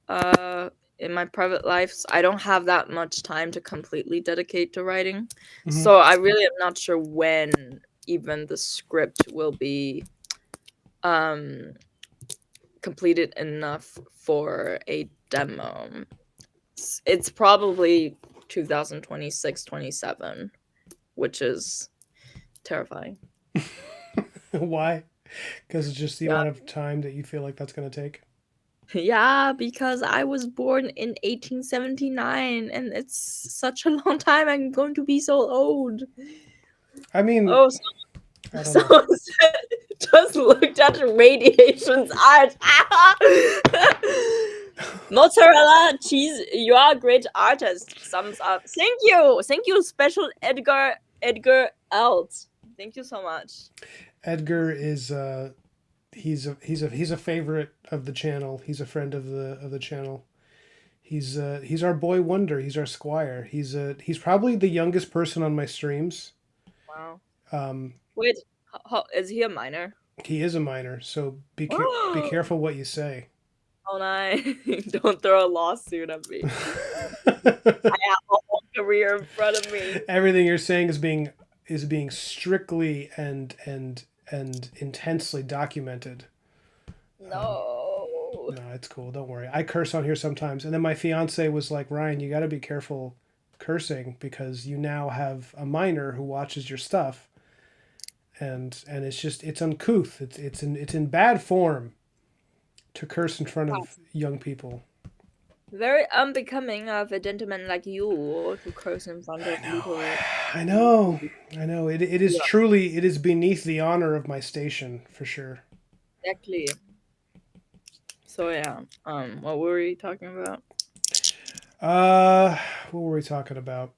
in my private life, so I don't have that much time to completely dedicate to writing. Mm-hmm. So I really am not sure when even the script will be um completed enough for a demo. It's probably 2026, 27, which is terrifying. Why? Because it's just the Yeah. amount of time that you feel like that's going to take. Yeah, because I was born in 1879 and it's such a long time. I'm going to be so old. I mean, Oh, I don't know. someone just looked at Radiation's art. Mozzarelle cheese, you are a great artist. Thumbs up. Thank you. Thank you, special Edgar Alt. Thank you so much. Edgar is he's a favorite of the channel. He's a friend of the channel. He's our boy wonder. He's our squire. He's probably the youngest person on my streams. Wow. Um, Wait, is he a minor? he is a minor, so be careful what you say. Oh no, don't throw a lawsuit at me. I have a whole career in front of me. Everything you're saying is being strictly and intensely documented. Um, No. no, it's cool. Don't worry. I curse on here sometimes, and then my fiance was like, "Ryan, you got to be careful cursing because you now have a minor who watches your stuff, and it's uncouth. It's in bad form to curse in front Wow. of young people." Very unbecoming of a gentleman like you to curse in front I of know. little. I know. I know. It is Yeah, truly it is beneath the honor of my station for sure. exactly. So yeah, what were we talking about? Uh, what were we talking about?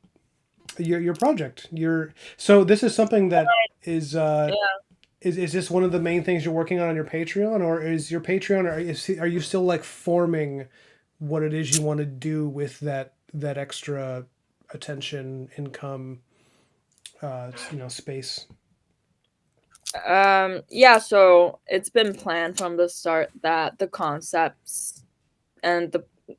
Your project. Your so this is something that is Yeah. is this one of the main things you're working on your Patreon, or is your Patreon are you still like forming what it is you want to do with that extra attention, income, space? Yeah, so it's been planned from the start that the concepts and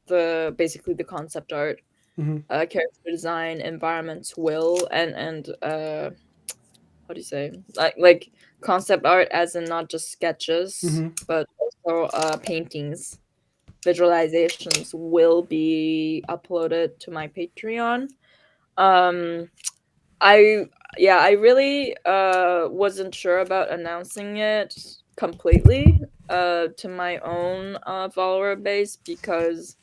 the basically the concept art, Mm-hmm. character design, environments will and what do you say? Like concept art as in not just sketches, Mm-hmm. but also paintings, visualizations will be uploaded to my Patreon. Um I yeah, I really wasn't sure about announcing it completely to my own follower base because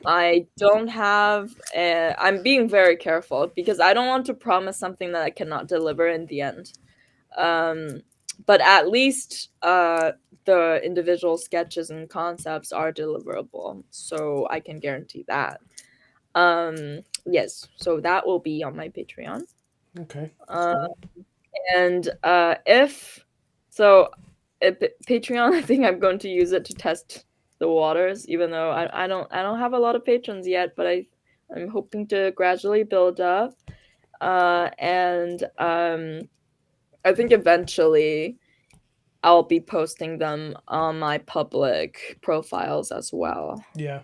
I don't have I'm being very careful because I don't want to promise something that I cannot deliver in the end. Um but at least the individual sketches and concepts are deliverable, so I can guarantee that. Yes, so that will be on my Patreon. Okay, that's Uh, cool. and if so, Patreon, I think I'm going to use it to test the waters, even though I don't have a lot of patrons yet, but I'm hoping to gradually build up. And I think eventually I'll be posting them on my public profiles as well. Yeah,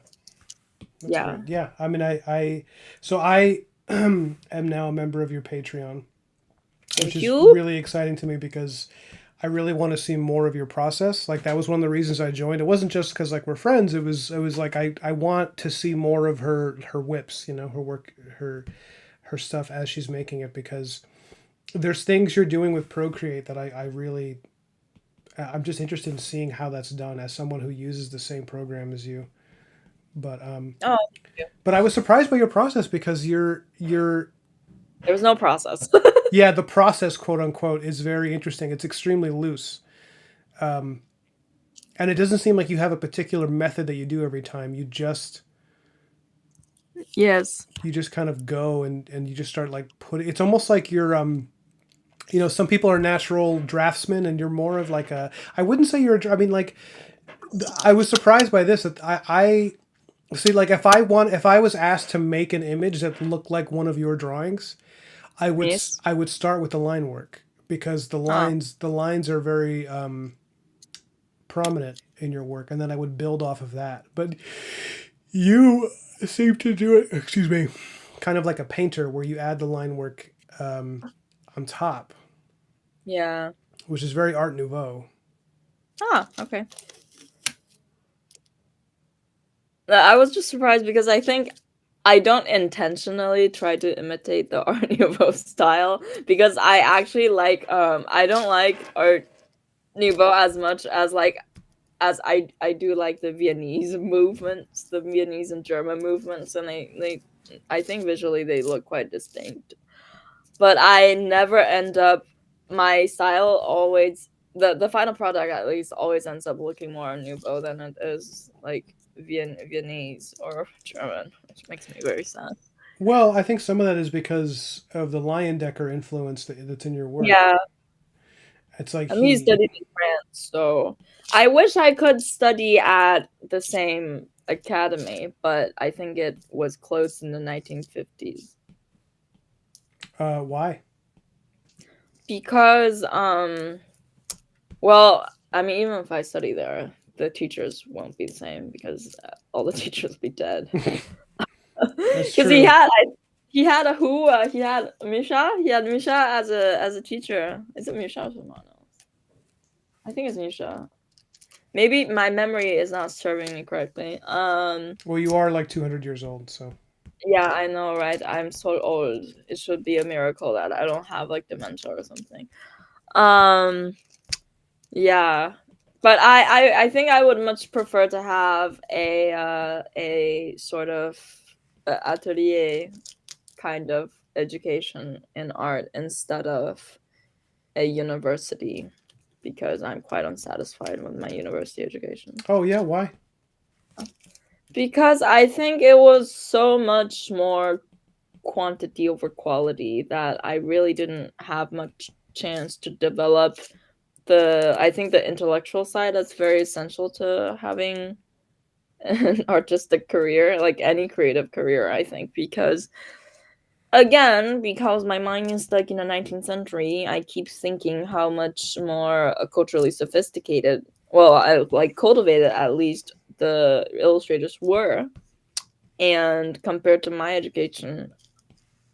that's Yeah. great. Yeah, I mean, so I am now a member of your Patreon, which Thank is you. really exciting to me because I really want to see more of your process. Like that was one of the reasons I joined. It wasn't just because like we're friends. It was like I want to see more of her whips. You know, her work, her stuff as she's making it, because there's things you're doing with Procreate that I really I'm just interested in seeing how that's done as someone who uses the same program as you. But Oh, thank you. but I was surprised by your process because you're There was no process. yeah, the process, quote unquote, is very interesting. It's extremely loose. And it doesn't seem like you have a particular method that you do every time. Yes. You just kind of go and you just start like putting, it's almost like you're you know, some people are natural draftsmen and you're more of like a, I wouldn't say you're I mean like I was surprised by this that I see, like if I was asked to make an image that looked like one of your drawings, Yes. I would start with the line work because Oh, the lines are very prominent in your work, and then I would build off of that. But you seem to do it, excuse me, kind of like a painter where you add the line work on top, yeah. which is very Art Nouveau. Ah, okay. I was just surprised because I think I don't intentionally try to imitate the Art Nouveau style because I actually like I don't like Art Nouveau as much as like as I do like the Viennese movements, the Viennese and German movements, and they I think visually they look quite distinct. But I never end up my style always the final product at least always ends up looking more nouveau than it is like Viennese or German, which makes me very sad. Well, I think some of that is because of the Lion Decker influence that's in your work. Yeah, It's like and he he, studied in France, so I wish I could study at the same academy, but I think it was closed in the 1950s why? because well, I mean, even if I study there, the teachers won't be the same because all the teachers be dead. That's Because true. he had a who he had Misha as a teacher. Is it Misha or someone else? I think it's Misha. Maybe my memory is not serving me correctly. Well, you are like 200 years old, so. Yeah, I know, right? I'm so old. It should be a miracle that I don't have like dementia or something. Um, Yeah, but I think I would much prefer to have a sort of atelier kind of education in art instead of a university because I'm quite unsatisfied with my university education. Oh yeah, why? Because I think it was so much more quantity over quality that I really didn't have much chance to develop the I think the intellectual side that's very essential to having an artistic career, like any creative career, I think, because again, because my mind is stuck in the 19th century, I keep thinking how much more culturally sophisticated, well, I like cultivated at least the illustrators were. And compared to my education,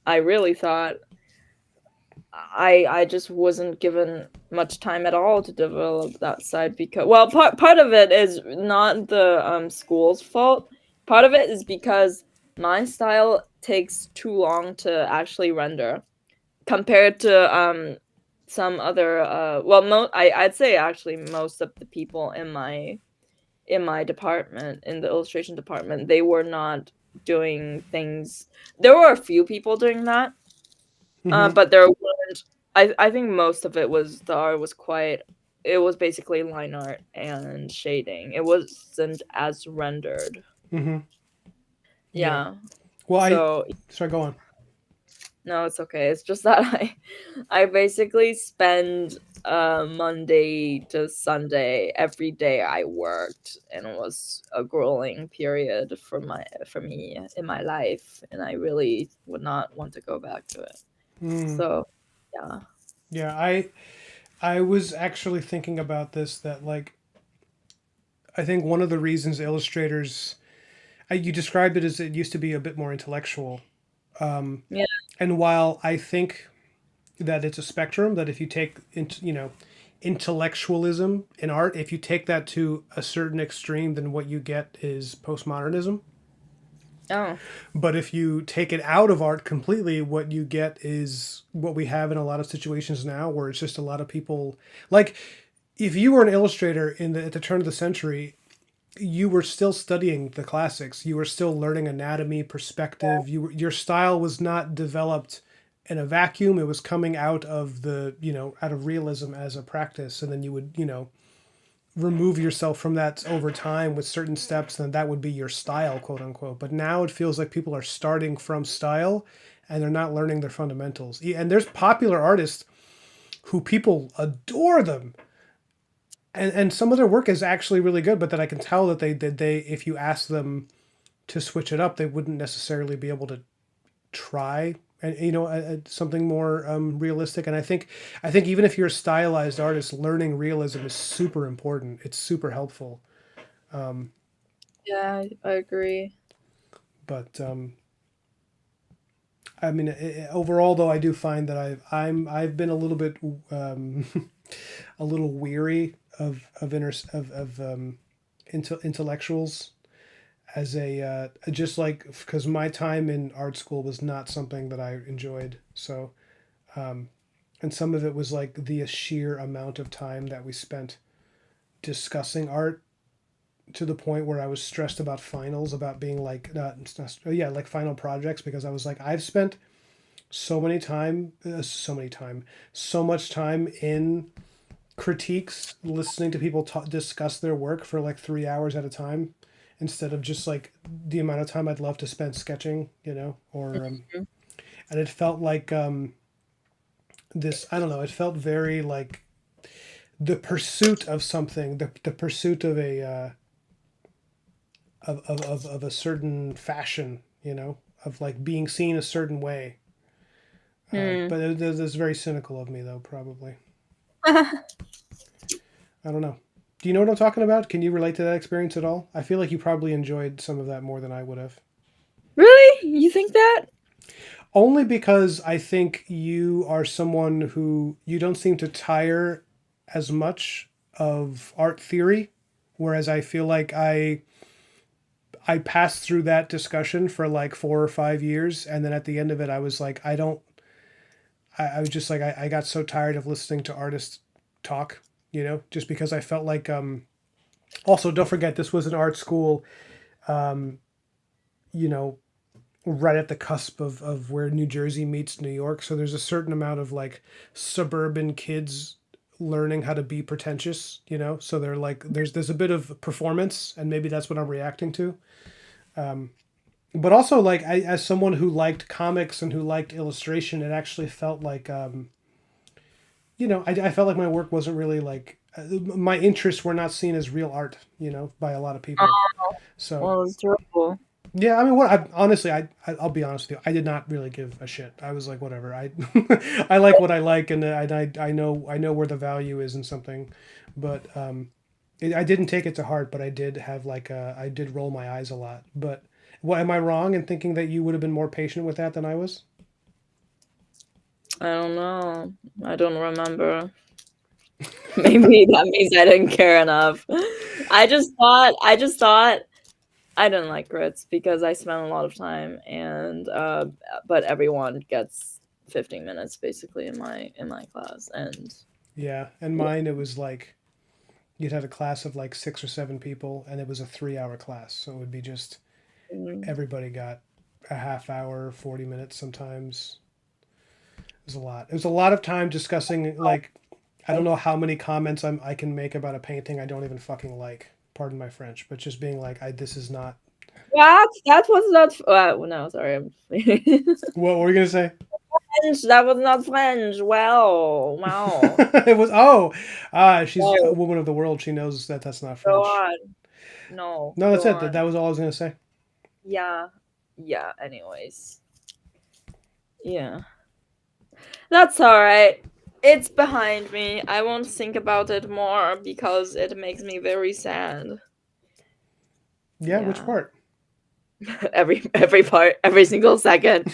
I really thought I just wasn't given much time at all to develop that side because well part of it is not the school's fault. Part of it is because my style takes too long to actually render compared to some other well I'd say actually most of the people in my department in the illustration department they were not doing things. There were a few people doing that, Hmm. but there weren't. I think most of it was the art was quite. It was basically line art and shading. It wasn't as rendered. Hmm. Yeah. Yeah. Well, I So sorry. Go on. no, it's okay. It's just that I basically spend Monday to Sunday every day I worked, and it was a grueling period for me in my life, and I really would not want to go back to it. Mm. So yeah. Yeah, I was actually thinking about this, that like I think one of the reasons illustrators, you described it as it used to be a bit more intellectual. Yeah. And while I think that it's a spectrum, that if you take intellectualism in art, if you take that to a certain extreme, then what you get is postmodernism. Oh. But if you take it out of art completely, what you get is what we have in a lot of situations now, where it's just a lot of people like, if you were an illustrator at the turn of the century, you were still studying the classics. You were still learning anatomy, perspective. Your style was not developed in a vacuum. It was coming out of out of realism as a practice, and then you would remove yourself from that over time with certain steps, and that would be your style, quote unquote. But now it feels like people are starting from style, and they're not learning their fundamentals. And there's popular artists who people adore them, and some of their work is actually really good, but that I can tell that they if you ask them to switch it up, they wouldn't necessarily be able to try and something more realistic. And I think even if you're a stylized artist, learning realism is super important. It's super helpful. Yeah, I agree. But I mean, overall, though, I do find that I've been a little bit um, a little weary of intellectuals as a just like, because my time in art school was not something that I enjoyed. So and some of it was like the sheer amount of time that we spent discussing art, to the point where I was stressed about finals, about being like yeah, like final projects, because I was like, I've spent so much time in critiques, listening to people discuss their work for like 3 hours at a time, instead of just like the amount of time I'd love to spend sketching, or Mhm. and it felt like this, I don't know, it felt very like the pursuit of something, the pursuit of a of a certain fashion, of like being seen a certain way. Hmm. But it's very cynical of me, though, probably. I don't know. Do you know what I'm talking about? Can you relate to that experience at all? I feel like you probably enjoyed some of that more than I would have. Really? You think that? Only because I think you are someone who, you don't seem to tire as much of art theory, whereas I feel like I passed through that discussion for like 4 or 5 years, and then at the end of it, I was like, I don't. I was just like, I got so tired of listening to artists talk, just because I felt like. Also, don't forget, this was an art school, um, you know, right at the cusp of where New Jersey meets New York. So there's a certain amount of like suburban kids learning how to be pretentious, So they're like, there's a bit of performance, and maybe that's what I'm reacting to. But also, like, as someone who liked comics and who liked illustration, it actually felt like, I felt like my work wasn't really like, my interests were not seen as real art, by a lot of people. Oh, So well, it's terrible. yeah, I mean, what I honestly, I'll be honest with you, I did not really give a shit. I was like, whatever. I I like what I like, and I know where the value is in something, but I didn't take it to heart. But I did have like I did roll my eyes a lot. But what, am I wrong in thinking that you would have been more patient with that than I was? I don't know. I don't remember. Maybe that means I didn't care enough. I just thought I didn't like grits because I spent a lot of time and but everyone gets 15 minutes basically in my class and Yeah, and yeah. mine, it was like you'd had a class of like 6 or 7 people, and it was a 3 hour class, so it would be just Mm. everybody got a half hour, 40 minutes sometimes. It was a lot. It was a lot of time discussing, like, I don't know how many comments I can make about a painting I don't even fucking like. Pardon my French, but just being like, this is not. What? That was not no, sorry. What were you gonna say? French. That was not French. Well, wow. It was, she's a No, woman of the world. She knows that that's not go French. on. No, No, that's go it. on. That was all I was gonna say. Yeah. Yeah, anyways. Yeah. That's all right. It's behind me. I won't think about it more because it makes me very sad. Yeah, which Yeah. part? Every part, every single second.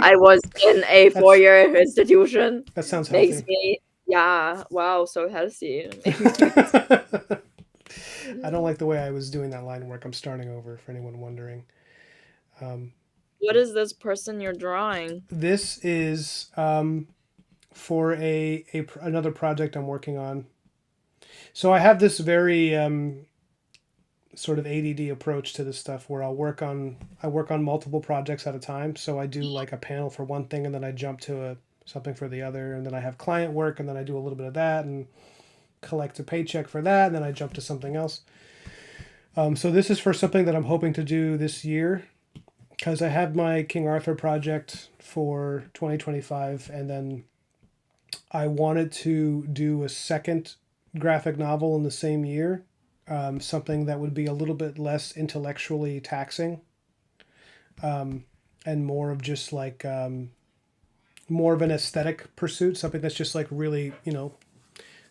I was in a That's 4-year institution. that sounds Makes healthy. me yeah, wow, so healthy. I don't like the way I was doing that line work. I'm starting over for anyone wondering. Um, What is this person you're drawing? this is for another project I'm working on. So I have this very sort of ADD approach to this stuff where I work on multiple projects at a time. So I do like a panel for one thing and then I jump to something for the other, and then I have client work and then I do a little bit of that and collect a paycheck for that, and then I jump to something else. So this is for something that I'm hoping to do this year because I have my King Arthur project for 2025, and then I wanted to do a second graphic novel in the same year, something that would be a little bit less intellectually taxing, and more of just like more of an aesthetic pursuit, something that's just like really,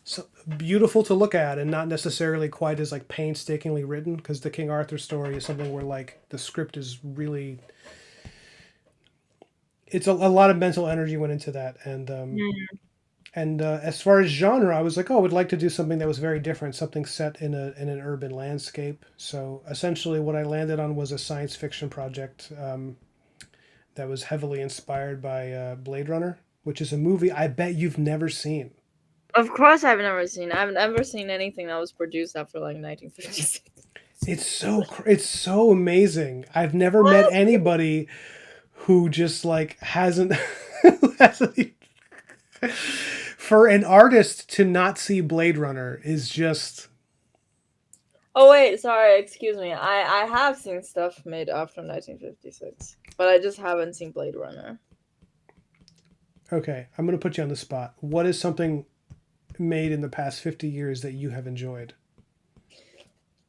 so beautiful to look at and not necessarily quite as like painstakingly written, because the King Arthur story is something where like the script is really, it's a lot of mental energy went into that. And as far as genre, I was like, oh, I would like to do something that was very different, something set in an urban landscape. So essentially, what I landed on was a science fiction project that was heavily inspired by Blade Runner, which is a movie I bet you've never seen. Of course I've never seen anything that was produced after like 1956. It's so amazing. I've never met What? anybody who just like hasn't, hasn't for an artist to not see Blade Runner is just Oh wait, sorry, excuse me. I have seen stuff made after 1956, but I just haven't seen Blade Runner. okay. I'm gonna put you on the spot. What is something made in the past 50 years that you have enjoyed?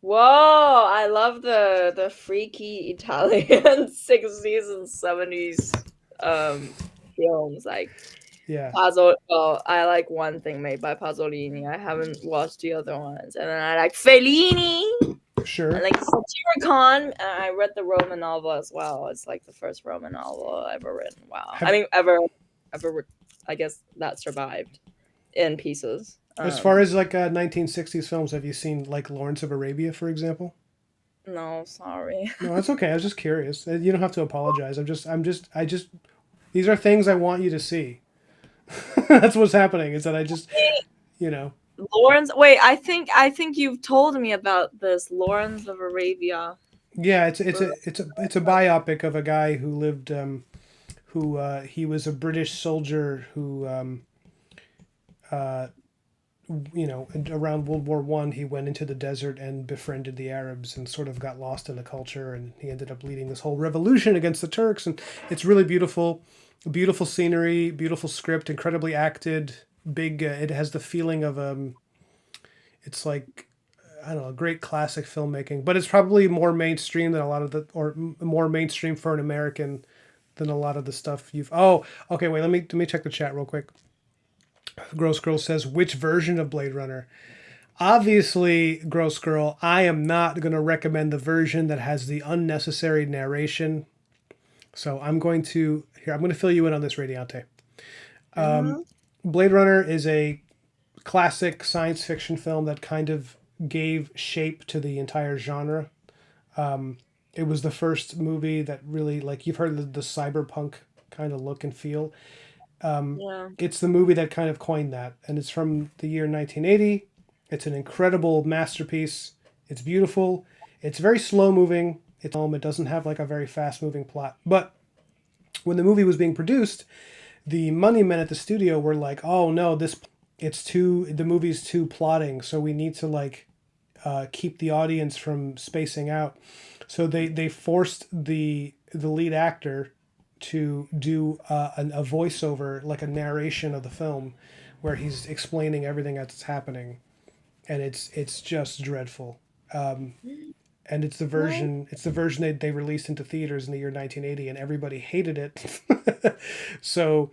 Whoa, I love the freaky Italian 60s and 70s um films like Yeah, Well, I like one thing made by Pasolini. I haven't watched the other ones. And then I like Fellini. I sure. like Satyricon. And I read the Roman novel as well. It's like the first Roman novel ever written. Wow. I Have mean, ever. I guess that survived in pieces. As far as like 1960s films, have you seen like Lawrence of Arabia, for example? No, sorry. No, that's okay. I was just curious. You don't have to apologize. I just, these are things I want you to see. That's what's happening. Is that I just, you know, Lawrence. Wait, I think you've told me about this Lawrence of Arabia. yeah, it's a biopic of a guy who lived, who he was a British soldier who, uh, around World War I, he went into the desert and befriended the Arabs and sort of got lost in the culture, and he ended up leading this whole revolution against the Turks. And it's really beautiful, beautiful scenery, beautiful script, incredibly acted. Big. It has the feeling of it's like I don't know, great classic filmmaking, but it's probably more mainstream than a lot of more mainstream for an American than a lot of the stuff you've. Oh, okay. Wait, let me check the chat real quick. Gross Girl says, which version of Blade Runner? Obviously, Gross Girl, I am not going to recommend the version that has the unnecessary narration. So I'm going to fill you in on this, Radiante. Mm-hmm. Blade Runner is a classic science fiction film that kind of gave shape to the entire genre. It was the first movie that really, like, you've heard the cyberpunk kind of look and feel. Yeah. It's the movie that kind of coined that, and it's from the year 1980. It's an incredible masterpiece. It's beautiful. It's very slow moving. It doesn't have like a very fast moving plot. But when the movie was being produced, the money men at the studio were like, "Oh no, the movie's too plotting, so we need to like keep the audience from spacing out." So they forced the lead actor to do a voiceover, like a narration of the film, where he's explaining everything that's happening, and it's just dreadful. And What? it's the version they released into theaters in the year 1980, and everybody hated it. So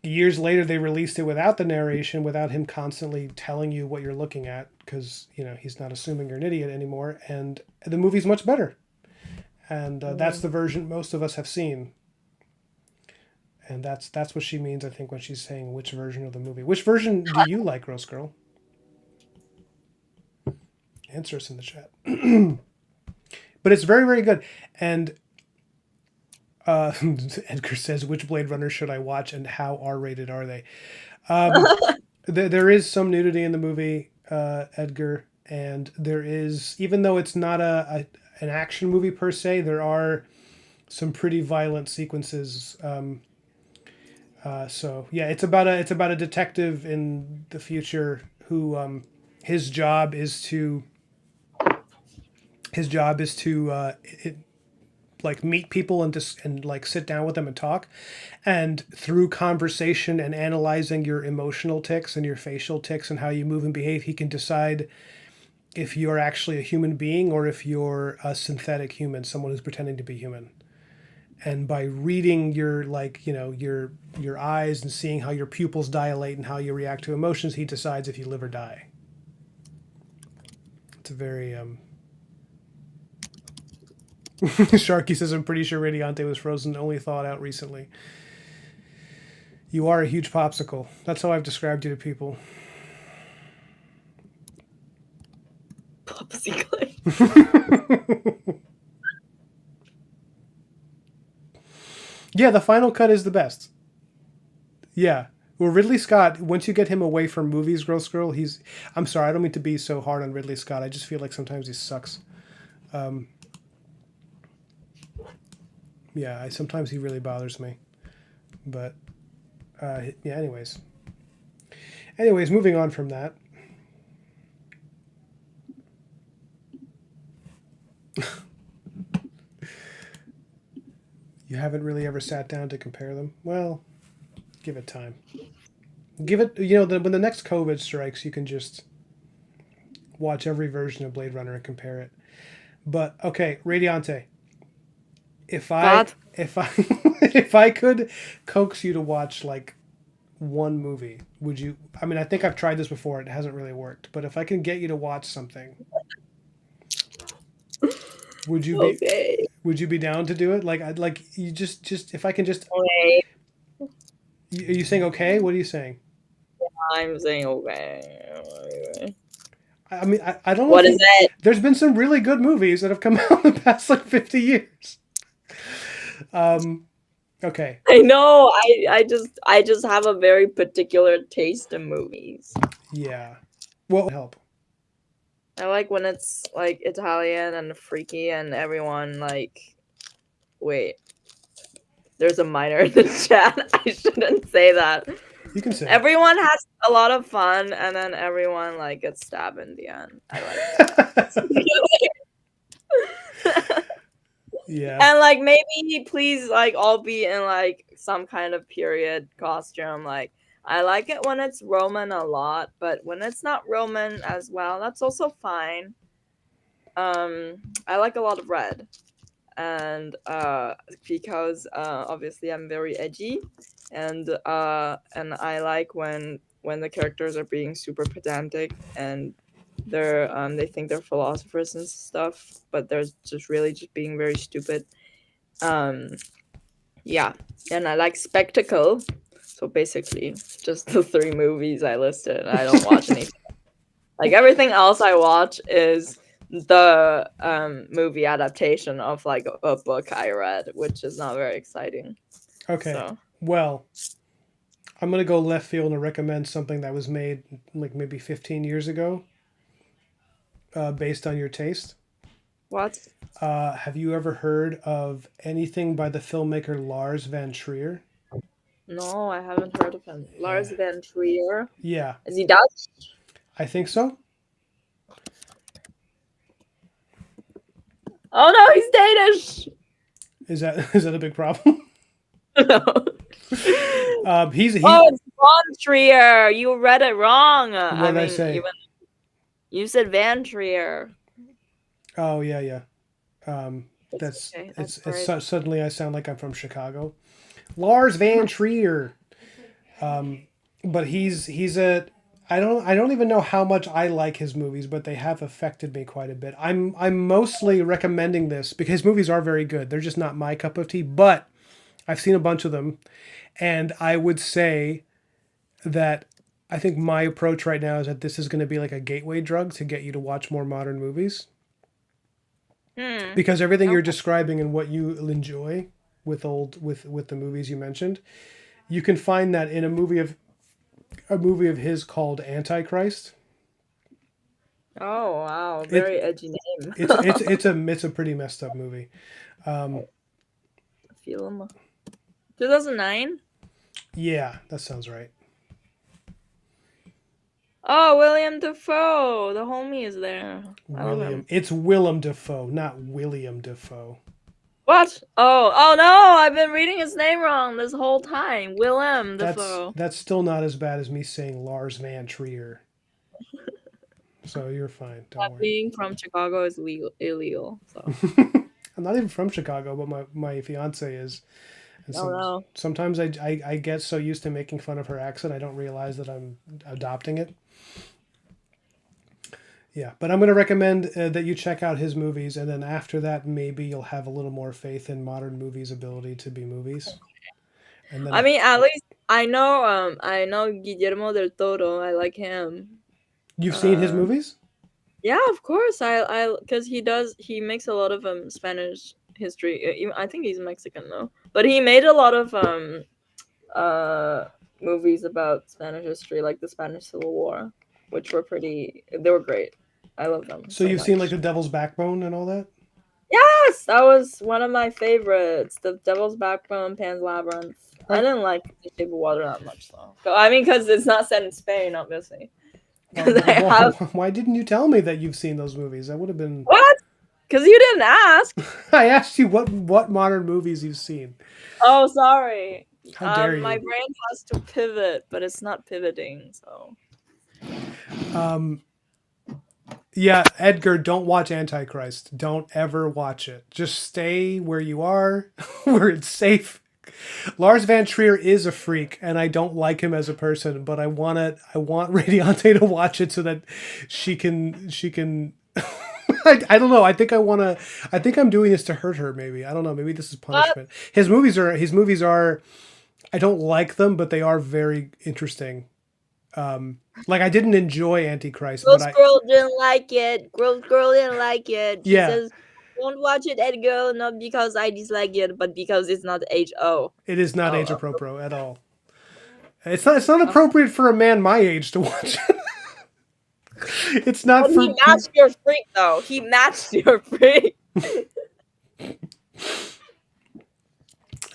years later they released it without the narration, without him constantly telling you what you're looking at, because he's not assuming you're an idiot anymore, and the movie's much better. And that's Mm. the version most of us have seen. And that's what she means, I think, when she's saying which version of the movie. Which version do you like, Gross Girl? Answer us in the chat. But it's very, very good. And Edgar says, which Blade Runner should I watch and how R-rated are they? There is some nudity in the movie, Edgar. And there is, even though it's not an action movie per se, there are some pretty violent sequences. So yeah, it's about a detective in the future who his job is to like meet people and just and like sit down with them and talk, and through conversation and analyzing your emotional tics and your facial tics and how you move and behave, he can decide if you're actually a human being or if you're a synthetic human, someone who's pretending to be human. And by reading your your eyes and seeing how your pupils dilate and how you react to emotions, he decides if you live or die. It's a very Sharky says, I'm pretty sure Radiante was frozen, only thawed out recently. You are a huge popsicle. That's how I've described you to people. Popsicle. Yeah, the final cut is the best. Yeah. Well, Ridley Scott, once you get him away from movies, Gross Girl, I'm sorry, I don't mean to be so hard on Ridley Scott. I just feel like sometimes he sucks. Yeah, sometimes he really bothers me. But, yeah, anyways. Moving on from that. You haven't really ever sat down to compare them? Well, give it time. Give it, when the next COVID strikes, you can just watch every version of Blade Runner and compare it. But, okay, Radiante. If I God. if I if I could coax you to watch like one movie, would you? I mean, I think I've tried this before. It hasn't really worked. But if I can get you to watch something, would you be Okay. would you be down to do it? Like I'd like you just if I can just. Okay. Are you saying okay? What are you saying? I'm saying okay. I mean, I don't know What if is it? there's been some really good movies that have come out in the past like 50 years. Okay. I know. I just have a very particular taste in movies. Yeah. Well, help. I like when it's like Italian and freaky and everyone like wait. There's a minor in the chat. I shouldn't say that. You can say. Everyone has a lot of fun and then everyone like gets stabbed in the end. I like that. Yeah. And like maybe please like all be in like some kind of period costume. Like I like it when it's Roman a lot, but when it's not Roman as well, that's also fine. I like a lot of red. And because obviously I'm very edgy and I like when the characters are being super pedantic and they think they're philosophers and stuff, but they're just really just being very stupid. Yeah, and I like spectacle. So basically, just the three movies I listed. I don't watch anything. Like everything else I watch is the movie adaptation of like a book I read, which is not very exciting. Okay. So. Well, I'm gonna go left field and recommend something that was made like maybe 15 years ago, based on your taste. What? Have you ever heard of anything by the filmmaker Lars van Trier? No, I haven't heard of him. Lars van Trier. Yeah, Is he Dutch? I think so. Oh no, he's Danish. Is that a big problem? No. He's Oh, it's Von Trier. You read it wrong. What did I say? You said Van Trier. Oh yeah. That's okay. It's suddenly I sound like I'm from Chicago. Lars van Trier. But he's a I don't even know how much I like his movies, but they have affected me quite a bit. I'm mostly recommending this because his movies are very good. They're just not my cup of tea, but I've seen a bunch of them, and I would say that I think my approach right now is that this is going to be like a gateway drug to get you to watch more modern movies Hmm. because everything you're Okay. describing and what you enjoy with the movies you mentioned, you can find that in a movie of his called Antichrist. Oh wow, It very edgy name. it's a pretty messed up movie. Um, Film. 2009. yeah, that sounds right. Oh, William Dafoe. The homie is there. I love him. It's Willem Dafoe, not William Dafoe. What? Oh no! I've been reading his name wrong this whole time. Willem That's Dafoe. that's still not as bad as me saying Lars Van Trier. So you're fine. Don't That worry. being from Chicago is illegal. So. I'm not even from Chicago, but my fiance is, and Oh no. sometimes I get so used to making fun of her accent, I don't realize that I'm adopting it. Yeah, but I'm going to recommend that you check out his movies, and then after that, maybe you'll have a little more faith in modern movies' ability to be movies. And then I mean, at least I know Guillermo del Toro. I like him. you've seen his Um, movies? yeah, of course. Because he makes a lot of Spanish history. I think he's Mexican though, but he made a lot of uh movies about Spanish history, like the Spanish Civil War, which were pretty. They were great. I love them So so you've seen like much. The Devil's Backbone and all that? Yes, that was one of my favorites. The Devil's Backbone, Pan's Labyrinth. I Right. didn't like The Shape of Water that much though. I mean, because it's not set in Spain, obviously. Well, Because I have why didn't you tell me that you've seen those movies? That would have been. what? Because you didn't ask. I asked you what modern movies you've seen. Oh, sorry. How dare My you? brain has to pivot, but it's not pivoting. So Um, yeah, Edgar, don't watch Antichrist. Don't ever watch it. Just stay where you are, where it's safe. Lars Van Trier is a freak, and I don't like him as a person, but I want Radiante to watch it so that she can. I don't know. I think I'm doing this to hurt her. Maybe I don't know. Maybe this is what? punishment. His movies are. I don't like them, but they are very interesting. Like I didn't enjoy Antichrist, but Girls I Girl didn't like it. Girl didn't like it. She yeah, says, "Don't watch it, Edgar. Not because I dislike it, but because it's not HO." it is not age Oh, appropriate at all. It's not oh. appropriate for a man my age to watch it. It's not But for he matched your freak, though. He matched your freak.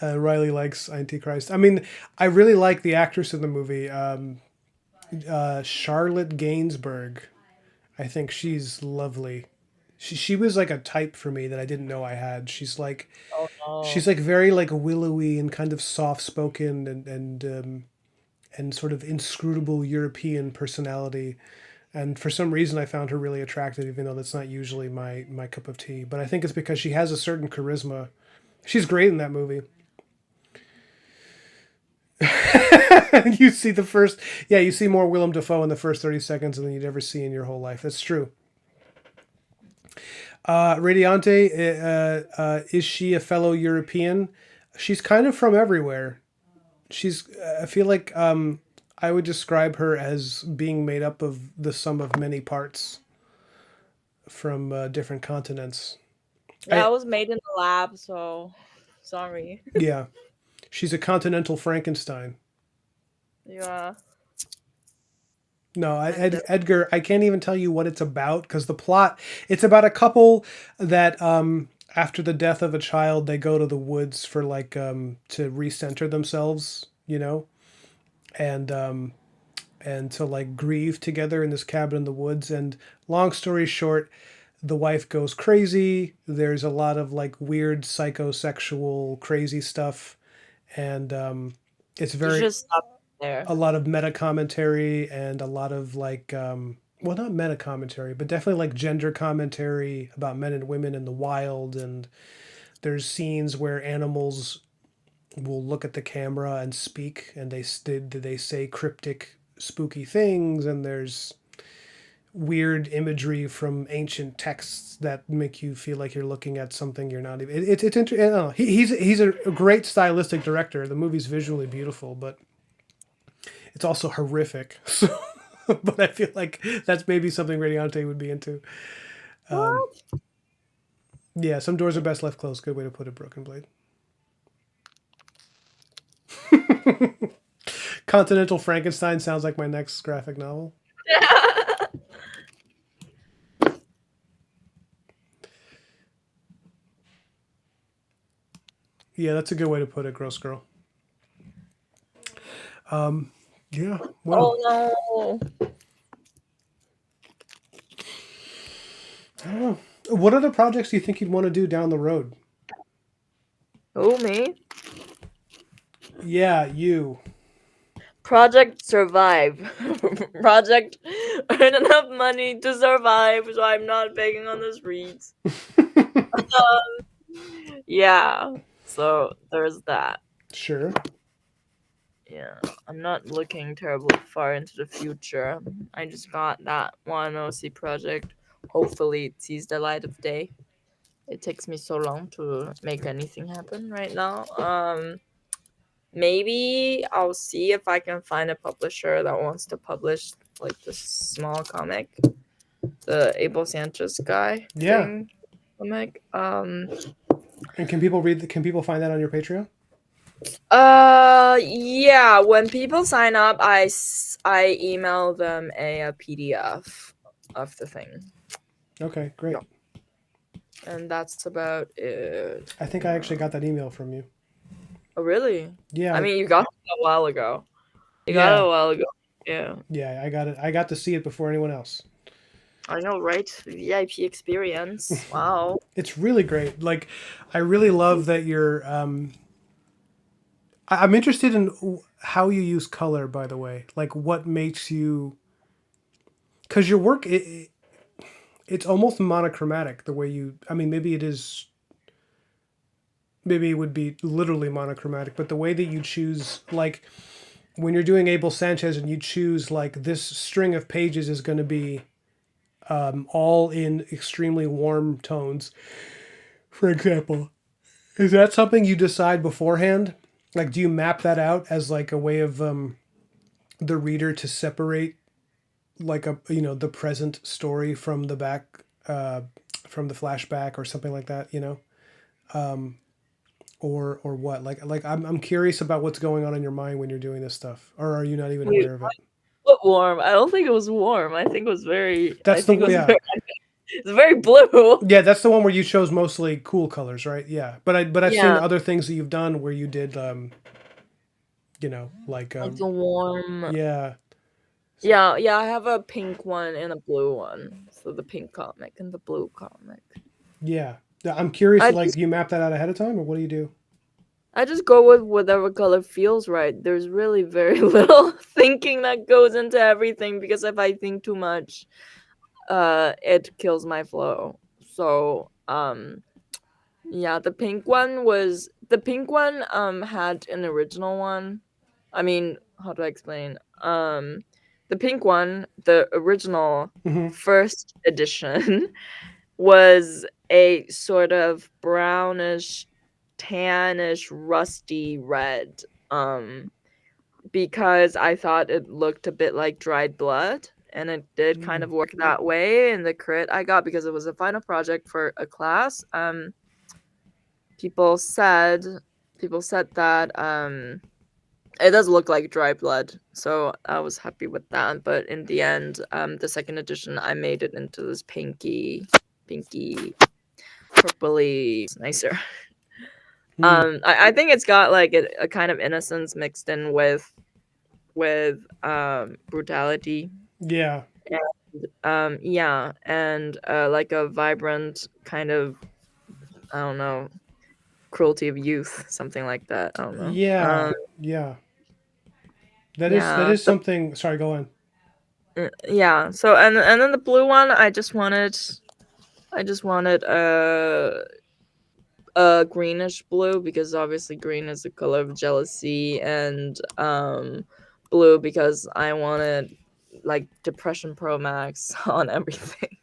Riley likes Antichrist. I mean, I really like the actress in the movie, Charlotte Gainsbourg. I think she's lovely. She was like a type for me that I didn't know I had. Oh no. She's like very like willowy and kind of soft spoken and sort of inscrutable European personality. And for some reason, I found her really attractive, even though that's not usually my cup of tea. But I think it's because she has a certain charisma. She's great in that movie. You see you see more Willem Dafoe in the first 30 seconds than you'd ever see in your whole life. That's true. Radiante, is she a fellow European? She's kind of from everywhere. I feel like I would describe her as being made up of the sum of many parts from different continents. Yeah, I I was made in the lab, so sorry. Yeah, she's a continental Frankenstein. Yeah, No, I'm dead. Edgar, I can't even tell you what it's about because the plot, it's about a couple that after the death of a child, they go to the woods for like to recenter themselves, and to like grieve together in this cabin in the woods. And long story short, the wife goes crazy. There's a lot of like weird psychosexual crazy stuff, and it's You very should stop there. a lot of meta commentary and a lot of like well, not meta commentary, but definitely like gender commentary about men and women in the wild. And there's scenes where animals will look at the camera and speak, and they say cryptic, spooky things, and there's weird imagery from ancient texts that make you feel like you're looking at something you're not even. It's interesting. He's a great stylistic director. The movie's visually beautiful, but it's also horrific. So, but I feel like that's maybe something Radiante would be into. What? Yeah, some doors are best left closed. Good way to put it, Broken Blade. Continental Frankenstein sounds like my next graphic novel. Yeah, that's a good way to put it, gross girl. Yeah, well, Oh no. I don't know. What other projects do you think you'd want to do down the road? Who, me? Yeah, you. Project survive. Project earn enough money to survive, so I'm not begging on the streets. Yeah. So there's that. Sure. Yeah, I'm not looking terribly far into the future. I just got that one OC project. Hopefully, it sees the light of day. It takes me so long to make anything happen right now. Maybe I'll see if I can find a publisher that wants to publish like this small comic, the Abel Sanchez guy Yeah. thing comic. And can people read? Can people find that on your Patreon? Yeah, when people sign up, I email them a PDF of the thing. Okay, great. Yeah. And that's about it. I think I actually got that email from you. Oh, really? Yeah. I mean, you got it a while ago. You Yeah. got it a while ago. Yeah. Yeah, I got it. I got to see it before anyone else. I know, right? VIP experience. Wow. It's really great. Like, I really love that you're. I'm interested in how you use color. By the way, like what makes you. Because your work, it's almost monochromatic. The way you. I mean, maybe it is. Maybe it would be literally monochromatic, but the way that you choose, like, when you're doing Abel Sanchez and you choose like this string of pages is going to be all in extremely warm tones, for example. Is that something you decide beforehand? Like, do you map that out as like a way of the reader to separate like the present story from the back from the flashback or something like that, or what? Like I'm curious about what's going on in your mind when you're doing this stuff, or are you not even Wait, aware of it? what warm? I don't think it was warm. I think it was very. That's the yeah. It's very blue. Yeah, that's the one where you chose mostly cool colors, right? Yeah, but I've seen Yeah. other things that you've done where you did like Like the warm. yeah. Yeah, I have a pink one and a blue one. So the pink comic and the blue comic. Yeah. I'm curious, I like, just, do you map that out ahead of time, or what do you do? I just go with whatever color feels right. There's really very little thinking that goes into everything because if I think too much, it kills my flow. So, yeah, the pink one had an original one. I mean, how do I explain? The pink one, the original Mm-hmm. first edition, was a sort of brownish, tannish, rusty red. Because I thought it looked a bit like dried blood, and it did kind of work that way in the crit I got because it was a final project for a class. People said that it does look like dry blood, so I was happy with that. But in the end, the second edition, I made it into this pinky, purpley. It's nicer. I think it's got like a kind of innocence mixed in with brutality. Yeah. Yeah, and like a vibrant kind of, I don't know, cruelty of youth, something like that. I don't know. Yeah. Yeah. That Yeah, is something. Sorry, go on. yeah. So and then the blue one, I just wanted a greenish blue, because obviously green is the color of jealousy, and blue because I wanted like Depression Pro Max on everything.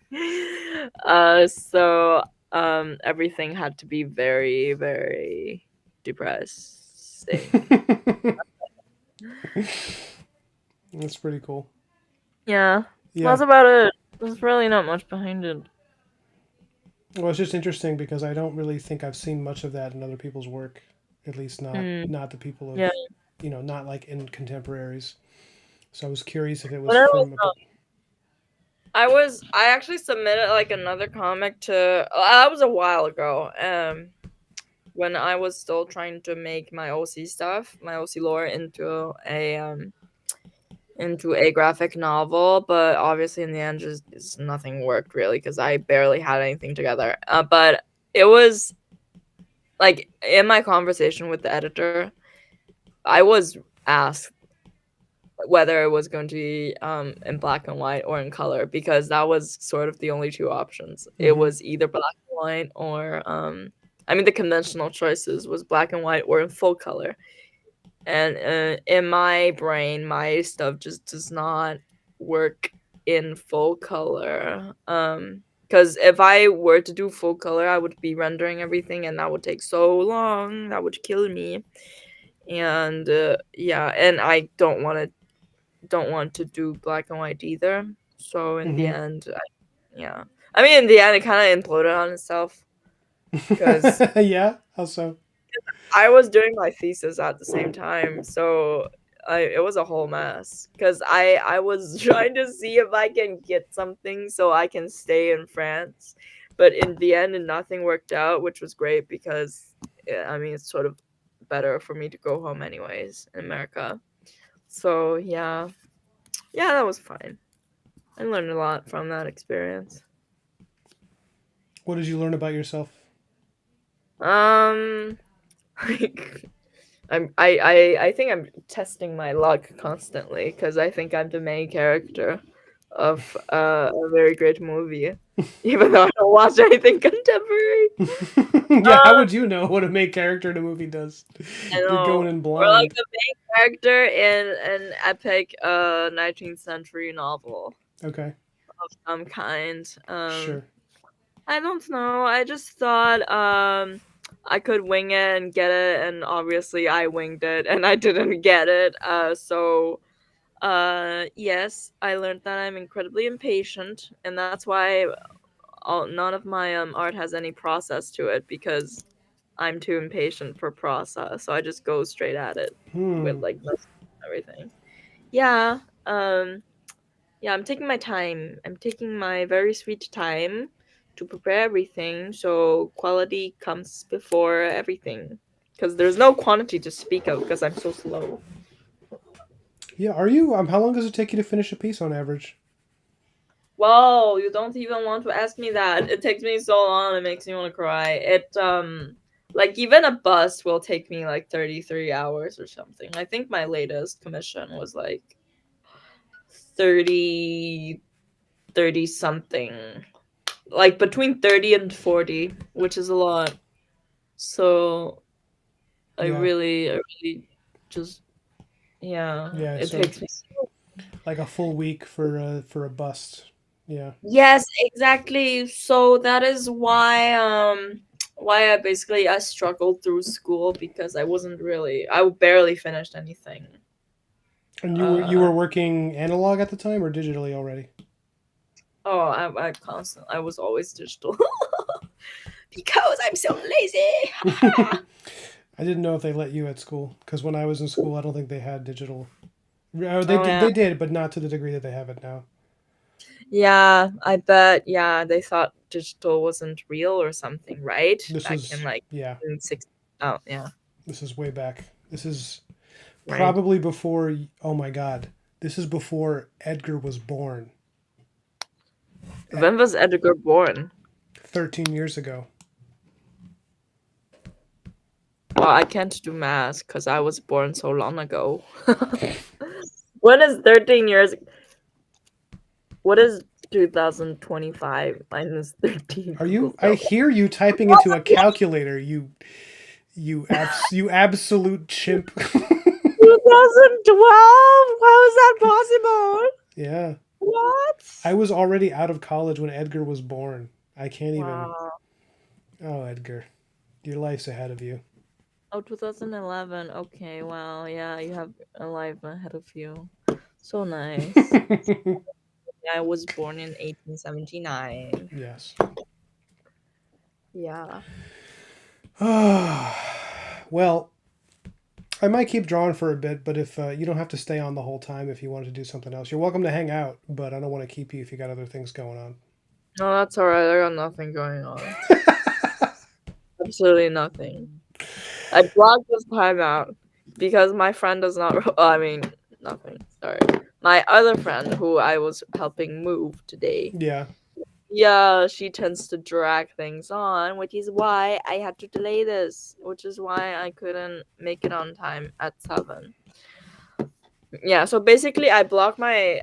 So everything had to be very, very depressing. That's pretty cool. Yeah, Yeah. that's about it. There's really not much behind it. Well, it's just interesting because I don't really think I've seen much of that in other people's work. At least Hmm. not the people Yeah. of, not like in contemporaries. So I was curious if it was When I was from a book. I actually submitted like another comic to that was a while ago. When I was still trying to make my OC stuff, my OC lore into a graphic novel, but obviously in the end just nothing worked really because I barely had anything together. But it was like in my conversation with the editor, I was asked whether it was going to be in black and white or in color, because that was sort of the only two options. It Mm-hmm. was either black and white or I mean the conventional choices was black and white or in full color. And in my brain, my stuff just does not work in full color. Because if I were to do full color, I would be rendering everything, and that would take so long. That would kill me. And yeah, and I don't want to do black and white either. So in the Mm-hmm. end, yeah, I mean, in the end, it kind of imploded on itself because Yeah. How so? I was doing my thesis at the same time, so it was a whole mess. Because I was trying to see if I can get something so I can stay in France, but in the end, nothing worked out, which was great because I mean it's sort of better for me to go home anyways in America. So yeah, yeah, that was fine. I learned a lot from that experience. What did you learn about yourself? Um, like I think I'm testing my luck constantly because I think I'm the main character of a very great movie, even though I don't watch anything contemporary. Yeah. How Uh, would you know what a main character in a movie does? I You're know, going in or like blind. the main character in an epic 19th century novel Okay. of some kind. Sure. I don't know. I just thought I could wing it and get it, and obviously I winged it and I didn't get it. Yes, I learned that I'm incredibly impatient, and that's why none of my art has any process to it, because I'm too impatient for process. So I just go straight at it with Hmm. like everything. Yeah. Yeah, I'm taking my time. I'm taking my very sweet time to prepare everything, so quality comes before everything. Because there's no quantity to speak of because I'm so slow. Yeah. Are you? How long does it take you to finish a piece on average? Whoa, you don't even want to ask me that. It takes me so long, it makes me want to cry. Like even a bus will take me like 33 hours or something. I think my latest commission was like 30, 30 something. Like between 30 and 40, which is a lot. So Yeah. I really just, yeah, Yeah. it So takes me. like a full week for a bust. Yeah. Yes, exactly. So that is why I struggled through school, because I barely finished anything. And you were Uh working analog at the time or digitally already? oh, I was always digital because I'm so lazy. I didn't know if they let you at school because when I was in school, I don't think they had digital. Oh, they Oh did. yeah. They did, but not to the degree that they have it now. Yeah, I bet. Yeah, they thought digital wasn't real or something, right? This Back in was like yeah. in six. Oh, yeah, This is way back. This is right. probably before. Oh my God. This is before Edgar was born. When was Edgar born? 13 years ago. Well, I can't do math because I was born so long ago. When is 13 years? What is 2025 minus 13 Are equals you? I 12. hear you typing into a calculator. You absolute chimp. 2012? How is that possible? Yeah. What? I was already out of college when Edgar was born. I can't even. Wow. Oh, Edgar, your life's ahead of you. Oh, 2011. Okay, well, yeah, you have a life ahead of you. So nice. I was born in 1879. Yes. Yeah. Well, I might keep drawing for a bit, but if you don't have to stay on the whole time if you want to do something else, you're welcome to hang out. But I don't want to keep you if you got other things going on. No, that's alright. I got nothing going on. Absolutely nothing. I blocked this time out because my friend does not. I mean, nothing. Sorry. My other friend, who I was helping move today, Yeah. yeah, she tends to drag things on, which is why I had to delay this, which is why I couldn't make it on time at 7. Yeah, so basically I block my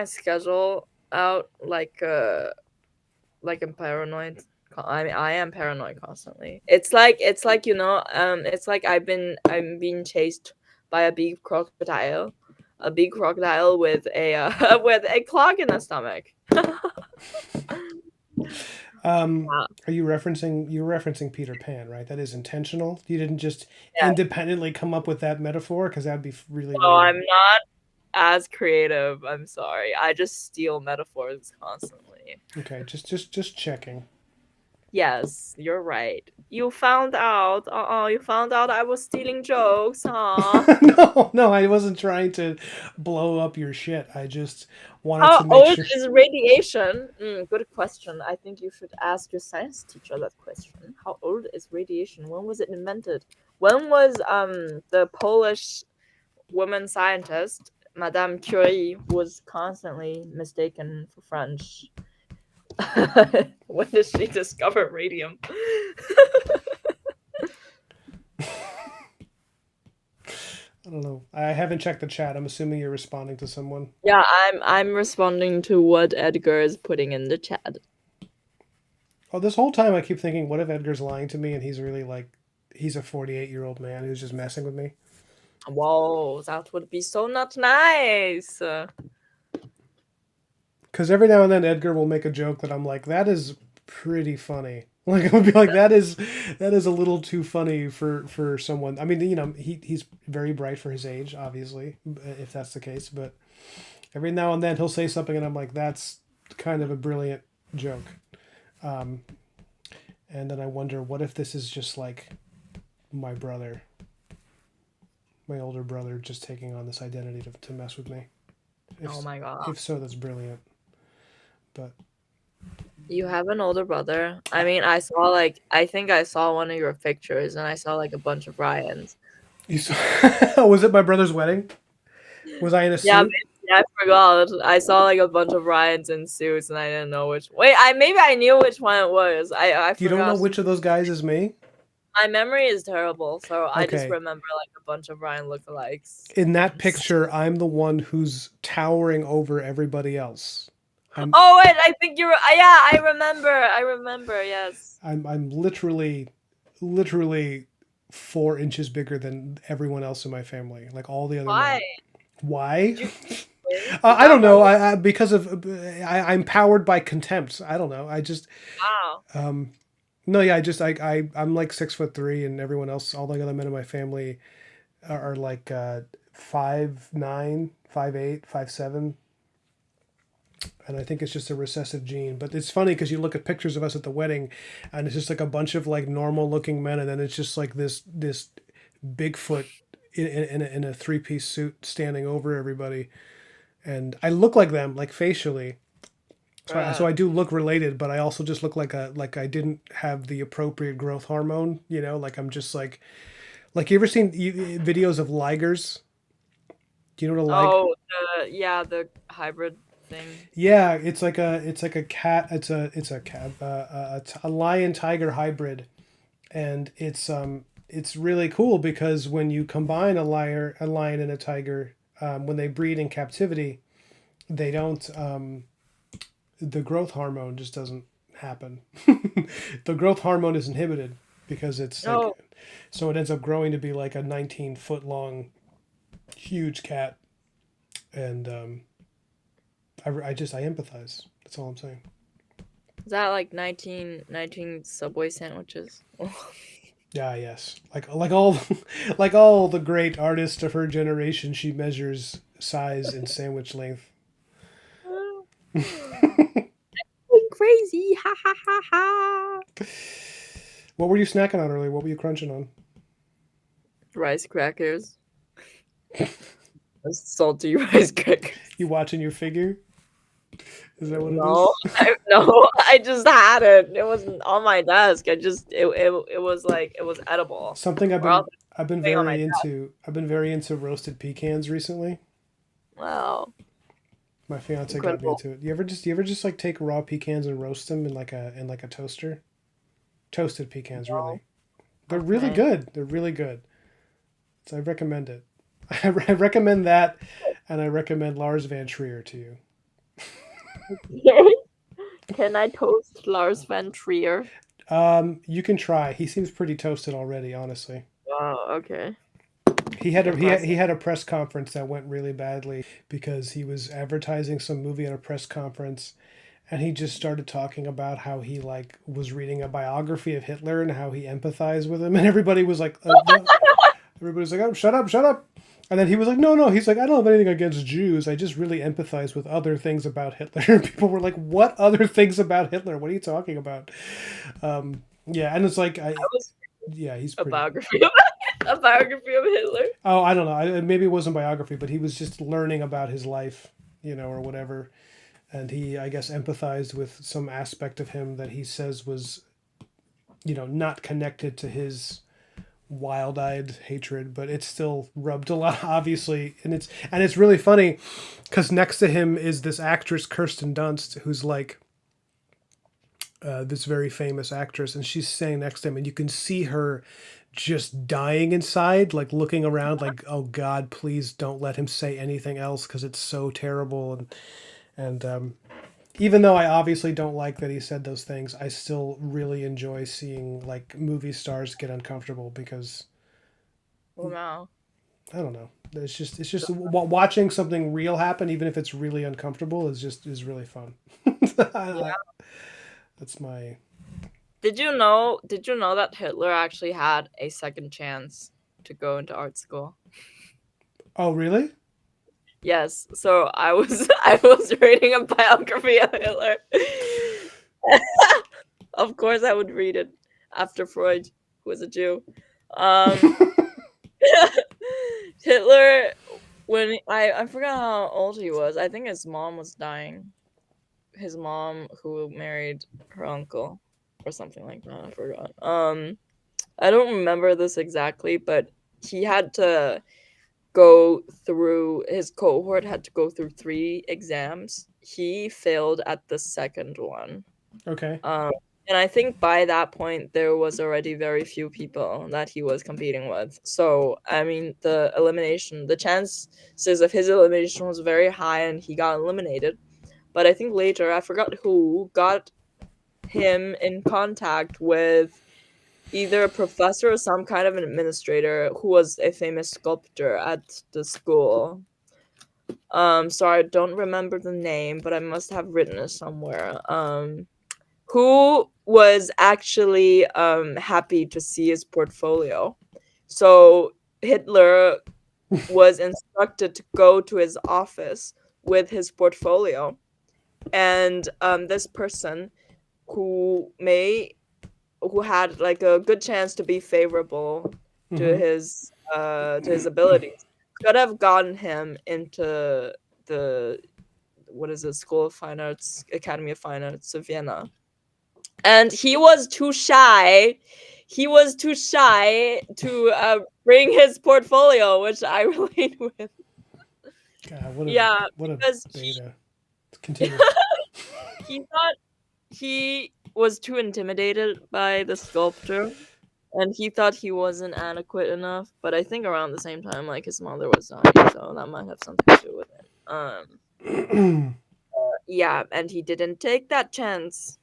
schedule out like I'm paranoid. I am paranoid constantly. It's like it's like I'm being chased by a big crocodile with a with a clog in the stomach. Wow. Are you referencing? You're referencing Peter Pan, right? That is intentional. You didn't just Yeah. independently come up with that metaphor because that'd be really No, weird. I'm not as creative. I'm sorry. I just steal metaphors constantly. Okay, just checking. Yes, you're right. You found out. You found out I was stealing jokes, huh? No, no, I wasn't trying to blow up your shit. I just wanted How to make old sure. is radiation? Good question. I think you should ask your science teacher that question. How old is radiation? When was it invented? When was the Polish woman scientist Madame Curie was constantly mistaken for French? When did she discover radium? I don't know. I haven't checked the chat. I'm assuming you're responding to someone. Yeah, I'm responding to what Edgar is putting in the chat. Oh, this whole time I keep thinking, what if Edgar's lying to me and he's really like, he's a 48-year-old man who's just messing with me? Whoa, that would be so not nice. Because every now and then Edgar will make a joke that I'm like, that is pretty funny. Like I would be like, that is a little too funny for someone. I mean, he's very bright for his age, obviously, if that's the case. But every now and then he'll say something, and I'm like, that's kind of a brilliant joke. Um, and then I wonder, what if this is just like my brother, my older brother, just taking on this identity to mess with me? Oh my god. If so, that's brilliant. But You have an older brother. I mean, I think I saw one of your pictures and I saw like a bunch of Ryans. you saw, was it my brother's wedding? Was I in a Yeah, suit? maybe, I forgot. I saw like a bunch of Ryans in suits and I didn't know which. Wait, I knew which one it was. I You don't know forgot. which of those guys is me? My memory is terrible, so I just Okay. remember like a bunch of Ryan lookalikes. In that picture, I'm the one who's towering over everybody else. I'm Oh wait, I think you're. Yeah, I remember. I remember. Yes. I'm literally 4 inches bigger than everyone else in my family. Like all the other Why men. Why? did you win? You I got don't know. like Because of I'm powered by contempt. I don't know. I just wow. um no, yeah. I'm like 6'3", and everyone else, all the other men in my family, are like 5'9", 5'8", 5'7". And I think it's just a recessive gene. But it's funny because you look at pictures of us at the wedding, and it's just like a bunch of like normal looking men, and then it's just like this Bigfoot in a 3-piece suit standing over everybody, and I look like them like facially. So I do look related, but I also just look like I didn't have the appropriate growth hormone. Like I'm just like you ever seen videos of ligers? Do you know what a liger? Oh, the hybrid thing. Yeah, it's like a cat. It's a cat, a lion tiger hybrid, and it's really cool because when you combine a lion and a tiger, when they breed in captivity, they don't the growth hormone just doesn't happen. The growth hormone is inhibited because it's like, Oh, so it ends up growing to be like a 19-foot long, huge cat. And I empathize. That's all I'm saying. is that like 19 Subway sandwiches? Yeah, yes. Like all like all the great artists of her generation, she measures size in sandwich length. Crazy! Ha ha ha ha! What were you snacking on earlier? What were you crunching on? Rice crackers. Salty rice crackers. You watching your figure? Is that what it No, is? no, I just had it. It wasn't on my desk. It was like it was edible. Something Or else I've been it's on my very desk. into. I've been very into roasted pecans recently. Wow, My fiance got me incredible. into it. You ever just like take raw pecans and roast them in like a toaster? Toasted pecans, No, really. They're really okay. good. They're really good. So I recommend it. I recommend that, and I recommend Lars Van Trier to you. Can I toast Lars Van Trier? You can try. He seems pretty toasted already, honestly. Wow, okay. He Impressive. had a press conference that went really badly because he was advertising some movie at a press conference, and he just started talking about how he like was reading a biography of Hitler and how he empathized with him, and everybody was like, no. Everybody's like, oh, shut up, shut up. And then he was like, no, no. He's like, I don't have anything against Jews. I just really empathize with other things about Hitler. People were like, what other things about Hitler? What are you talking about? Yeah, and it's like, I was yeah, he's a pretty. biography of a biography of Hitler. Oh, I don't know. Maybe it wasn't biography, but he was just learning about his life, or whatever. And he, I guess, empathized with some aspect of him that he says was, not connected to his wild-eyed hatred, but it's still rubbed a lot, obviously. And it's really funny because next to him is this actress Kirsten Dunst, who's like this very famous actress, and she's standing next to him, and you can see her just dying inside, like looking around, like, oh God, please don't let him say anything else because it's so terrible. And even though I obviously don't like that he said those things, I still really enjoy seeing like movie stars get uncomfortable because Oh no. I don't know. It's just watching something real happen, even if it's really uncomfortable, is really fun. Yeah. That's my. Did you know that Hitler actually had a second chance to go into art school? Oh, really? Yes. So I was I was reading a biography of Hitler. Of course I would read it after Freud, who was a Jew. Um Hitler, when I forgot how old he was. I think his mom was dying. His mom who married her uncle or something like that. I forgot. I don't remember this exactly, but he had to go through his cohort had to go through 3 exams. He failed at the second one. Okay. Um, and I think by that point there was already very few people that he was competing with. So I mean, the chances of his elimination was very high, and he got eliminated. But I think later, I forgot who got him in contact with either a professor or some kind of an administrator who was a famous sculptor at the school. Sorry, I don't remember the name, but I must have written it somewhere. Who was actually happy to see his portfolio. So Hitler was instructed to go to his office with his portfolio, and this person who may who had like a good chance to be favorable Mm-hmm. to his abilities could have gotten him into the what is it, School of Fine Arts, Academy of Fine Arts of Vienna. And he was too shy. He was too shy to bring his portfolio, which I relate with. God, Yeah, what a because beta. Continue. he thought he was too intimidated by the sculptor, and he thought he wasn't adequate enough. But I think around the same time, like his mother was dying, so that might have something to do with it. Yeah, and he didn't take that chance.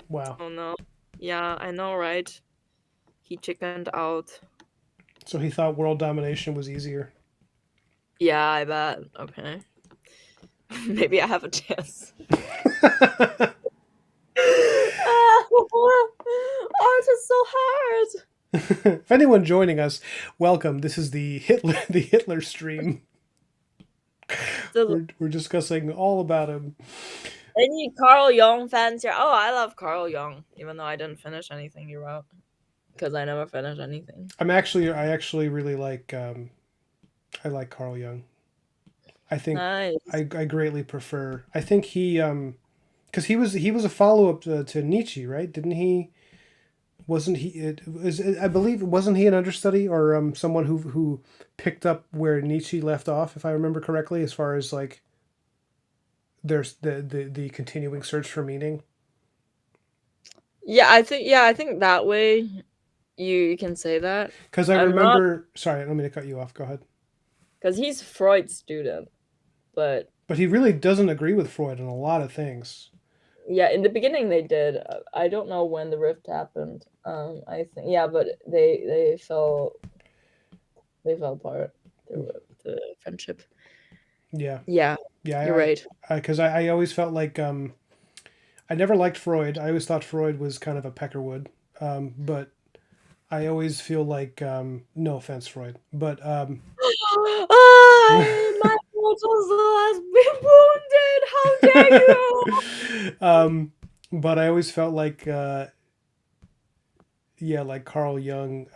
Wow. Oh no. Yeah, I know, right? He chickened out. So he thought world domination was easier. Yeah, I bet. Okay. Maybe I have a chance. Art is so hard. If anyone joining us, welcome. This is the Hitler stream. The, We're discussing all about him. any Carl Jung fans here? Oh, I love Carl Jung, even though I didn't finish anything he wrote. Because I never finished anything. I actually really like I like Carl Jung. I think Nice. I greatly prefer. I think he because he was a follow up to Nietzsche, right? Didn't he? Wasn't he? I believe wasn't he an understudy or someone who picked up where Nietzsche left off, if I remember correctly, as far as like there's the continuing search for meaning. Yeah, I think that way you can say that. Because I I'm not remember. Sorry, I don't mean to cut you off. Go ahead. because he's Freud's student, but But he really doesn't agree with Freud on a lot of things. yeah, in the beginning they did. I don't know when the rift happened. I think yeah, but they fell apart. The friendship. Yeah, Yeah, you're yeah. right. Because I always felt like I never liked Freud. I always thought Freud was kind of a peckerwood. But I always feel like no offense, Freud, but My mortal soul has been wounded. How dare you? but I always felt like yeah, like Carl Jung.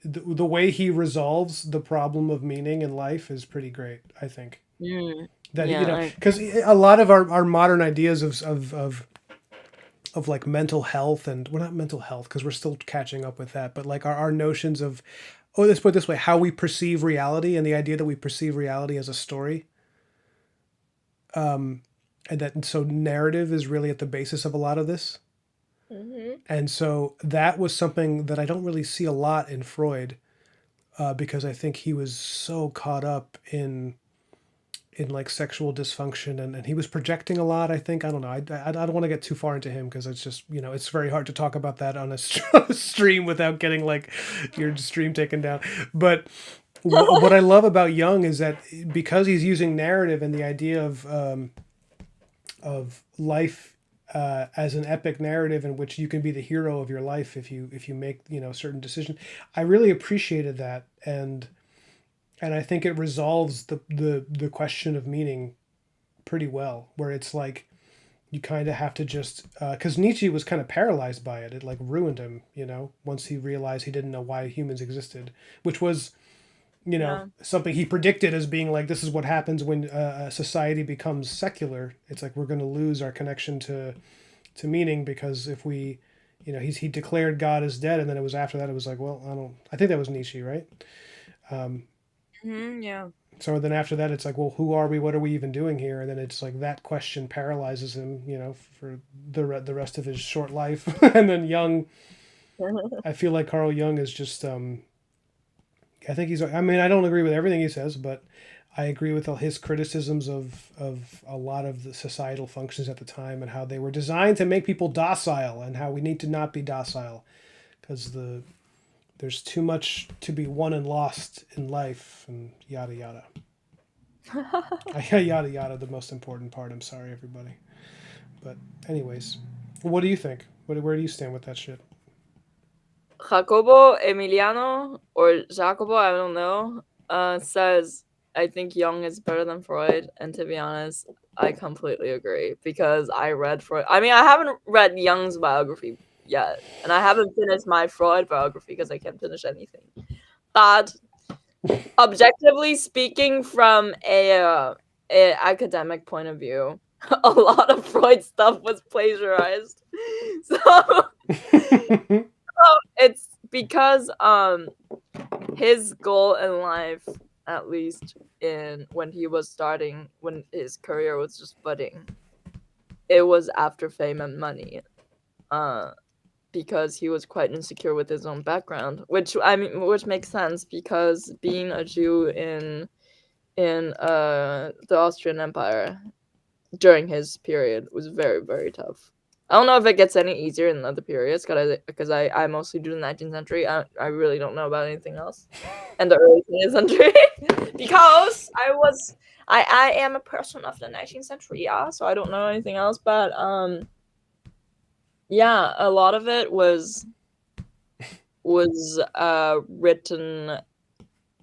The way he resolves the problem of meaning in life is pretty great. I think that Yeah, because a lot of our modern ideas of like mental health, and we're not mental health because we're still catching up with that, but like our notions of, oh, let's put it this way, how we perceive reality, and the idea that we perceive reality as a story, and that so narrative is really at the basis of a lot of this. And so that was something that I don't really see a lot in Freud, because I think he was so caught up in like sexual dysfunction, and he was projecting a lot. I think, I don't know, I don't want to get too far into him because it's just, it's very hard to talk about that on a stream without getting like your stream taken down. But what I love about Jung is that because he's using narrative and the idea of life as an epic narrative in which you can be the hero of your life if you make certain decision. I really appreciated that, and I think it resolves the question of meaning pretty well, where it's like you kind of have to just because Nietzsche was kind of paralyzed by it. It like ruined him, once he realized he didn't know why humans existed, which was yeah. something he predicted as being like, this is what happens when a society becomes secular. It's like we're going to lose our connection to meaning, because if we, he declared God as dead, and then it was after that it was like, well, I think that was Nietzsche, right? Yeah. So then after that, it's like, well, who are we? What are we even doing here? And then it's like that question paralyzes him, for the rest of his short life. And then Jung, I feel like Carl Jung is just, I think he's, I mean, I don't agree with everything he says, but I agree with all his criticisms of a lot of the societal functions at the time and how they were designed to make people docile, and how we need to not be docile because there's too much to be won and lost in life, and yada yada. Yada yada, the most important part. I'm sorry, everybody. But anyways, what do you think? Where do you stand with that shit? Jacobo Emiliano or Jacobo, I don't know, says I think Jung is better than Freud, and to be honest, I completely agree because I read Freud. I mean, I haven't read Jung's biography yet, and I haven't finished my Freud biography because I can't finish anything. But objectively speaking, from a academic point of view, a lot of Freud stuff was plagiarized. So it's because his goal in life, at least in when his career was just budding, it was after fame and money. Because he was quite insecure with his own background, which makes sense because being a Jew in the Austrian Empire, during his period was very, very tough. I don't know if it gets any easier in other periods because I mostly do the 19th century. I really don't know about anything else, and the early 20th century because I am a person of the 19th century, yeah. So I don't know anything else, but yeah, a lot of it was written,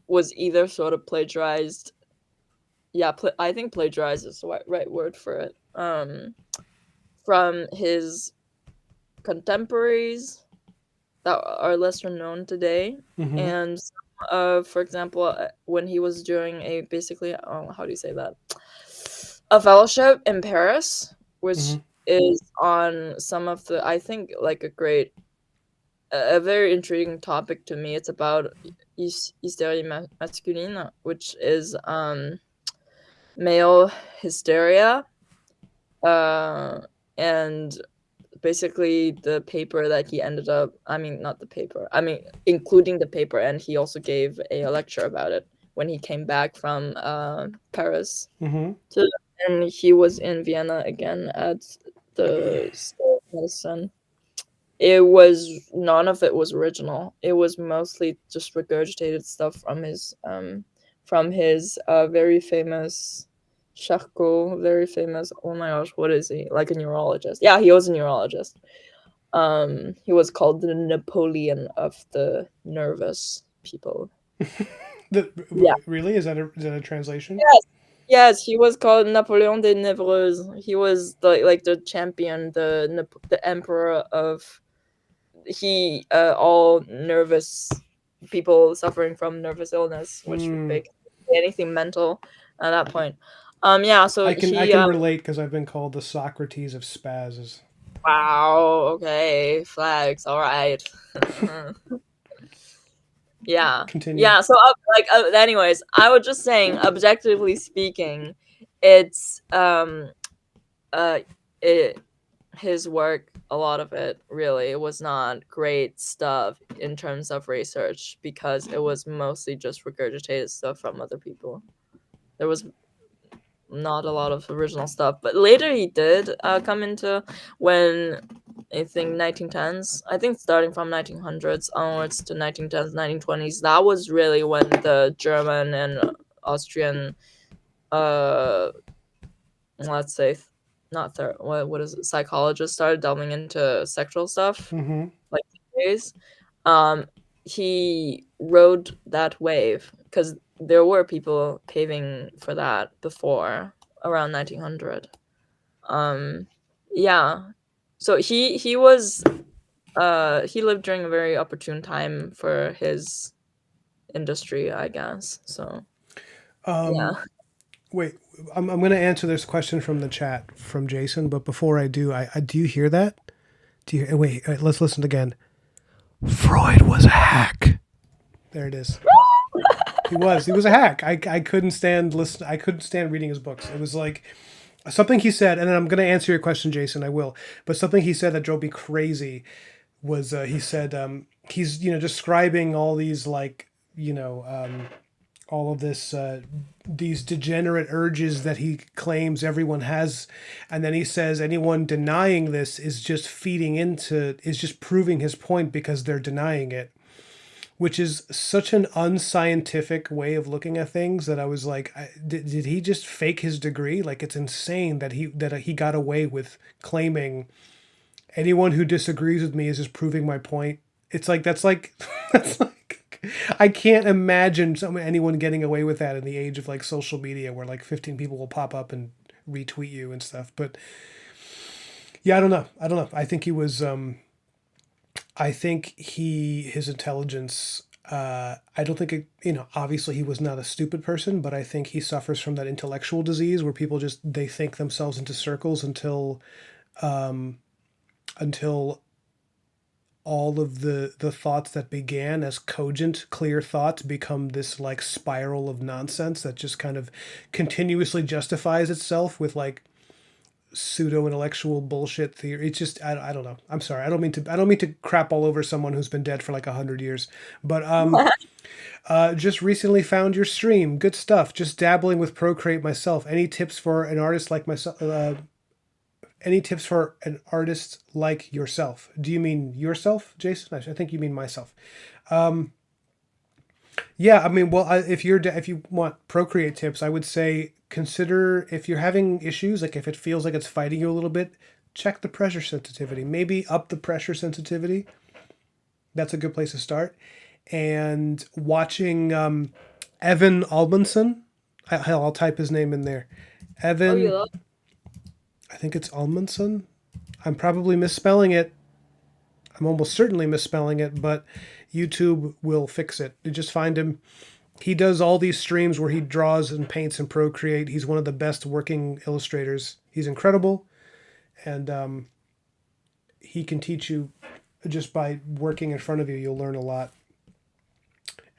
was either sort of plagiarized. Yeah, I think plagiarized is the right word for it. From his contemporaries that are lesser known today, Mm-hmm. and for example, when he was doing a basically, oh, how do you say that, a fellowship in Paris, which Mm-hmm. is on some of the, I think, like a very intriguing topic to me. It's about hysteria masculine, which is male hysteria, uh, and basically the paper that he ended up, I mean, not the paper, I mean, including the paper, and he also gave a lecture about it when he came back from Paris Mm-hmm. to, and he was in Vienna again at the School of Medicine. It was, none of it was original. It was mostly just regurgitated stuff from his very famous Charcot, very famous, oh my gosh, what is he? Like a neurologist. Yeah, he was a neurologist. He was called the Napoleon of the nervous people. Yeah. Really? Is that a translation? Yes. Yes, he was called Napoleon des Névreuses. He was the champion, the emperor of, he all nervous people suffering from nervous illness, which Hmm. they can say anything mental at that point. Yeah, so I he can relate because I've been called the Socrates of spazzes. wow, okay, flags, all right. Yeah. Continue. Yeah, so anyways, I was just saying, objectively speaking, it's uh it his work, a lot of it really was not great stuff in terms of research because it was mostly just regurgitated stuff from other people. There was not a lot of original stuff, but later he did come into, when I think 1910s, I think starting from 1900s onwards to 1910s, 1920s, that was really when the German and Austrian, uh let's say, not what is it, psychologists started delving into sexual stuff, Mm-hmm. like days. um he rode that wave because there were people paving for that before around 1900. um yeah, so he lived during a very opportune time for his industry, I guess. So yeah. Wait, I'm going to answer this question from the chat from Jason, but before I do, I do you hear that? Do you wait? Let's listen again. Freud was a hack. There it is. He was. He was a hack. I couldn't stand listen. I couldn't stand reading his books. It was like something he said, and then I'm going to answer your question, Jason. I will. But something he said that drove me crazy was he said he's describing all these like all of this these degenerate urges that he claims everyone has, and then he says anyone denying this is just proving his point because they're denying it, which is such an unscientific way of looking at things that I was like, did he just fake his degree? Like, it's insane that he got away with claiming anyone who disagrees with me is just proving my point. It's like that's like that's like I can't imagine anyone getting away with that in the age of like social media where like 15 people will pop up and retweet you and stuff. But yeah, I don't know. I don't know. I think he was I think his intelligence I don't think obviously he was not a stupid person, but I think he suffers from that intellectual disease where people just they think themselves into circles until all of the thoughts that began as cogent clear thoughts become this like spiral of nonsense that just kind of continuously justifies itself with like pseudo intellectual bullshit theory. It's just I don't know. I'm sorry. I don't mean to crap all over someone who's been dead for like 100 years. But Just recently found your stream. Good stuff. Just dabbling with Procreate myself. Any tips for an artist like myself? Any tips for an artist like yourself? Do you mean yourself, Jason? I think you mean myself. Yeah, I mean, well, if you want Procreate tips, I would say consider if you're having issues, like if it feels like it's fighting you a little bit, check the pressure sensitivity. Maybe up the pressure sensitivity. That's a good place to start. And watching Evan Almanson, I'll type his name in there. Oh, you Evan, love? I think it's Almanson. I'm probably misspelling it. I'm almost certainly misspelling it, but YouTube will fix it. You just find him. He does all these streams where he draws and paints and Procreate. He's one of the best working illustrators. He's incredible, and he can teach you just by working in front of you. You'll learn a lot.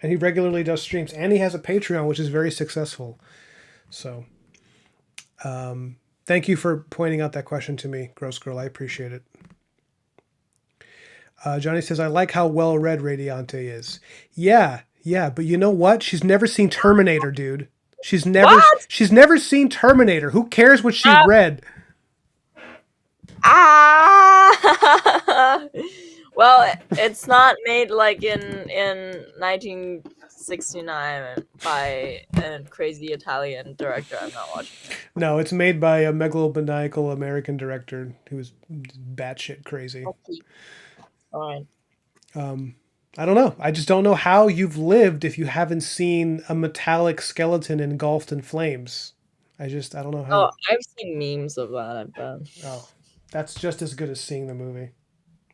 And he regularly does streams, and he has a Patreon, which is very successful. So, thank you for pointing out that question to me, Gross Girl. I appreciate it. Johnny says, I like how well read Radiante is. Yeah, but you know what? She's never seen Terminator, dude. She's never seen Terminator. Who cares what she read? Ah! Well, it's not made like in 1969 by a crazy Italian director. I'm not watching it. No, it's made by a megalomaniacal American director who's batshit crazy. Okay. All right. I don't know. I just don't know how you've lived if you haven't seen a metallic skeleton engulfed in flames. I don't know how. Oh, I've seen memes of that, I bet. Oh, that's just as good as seeing the movie.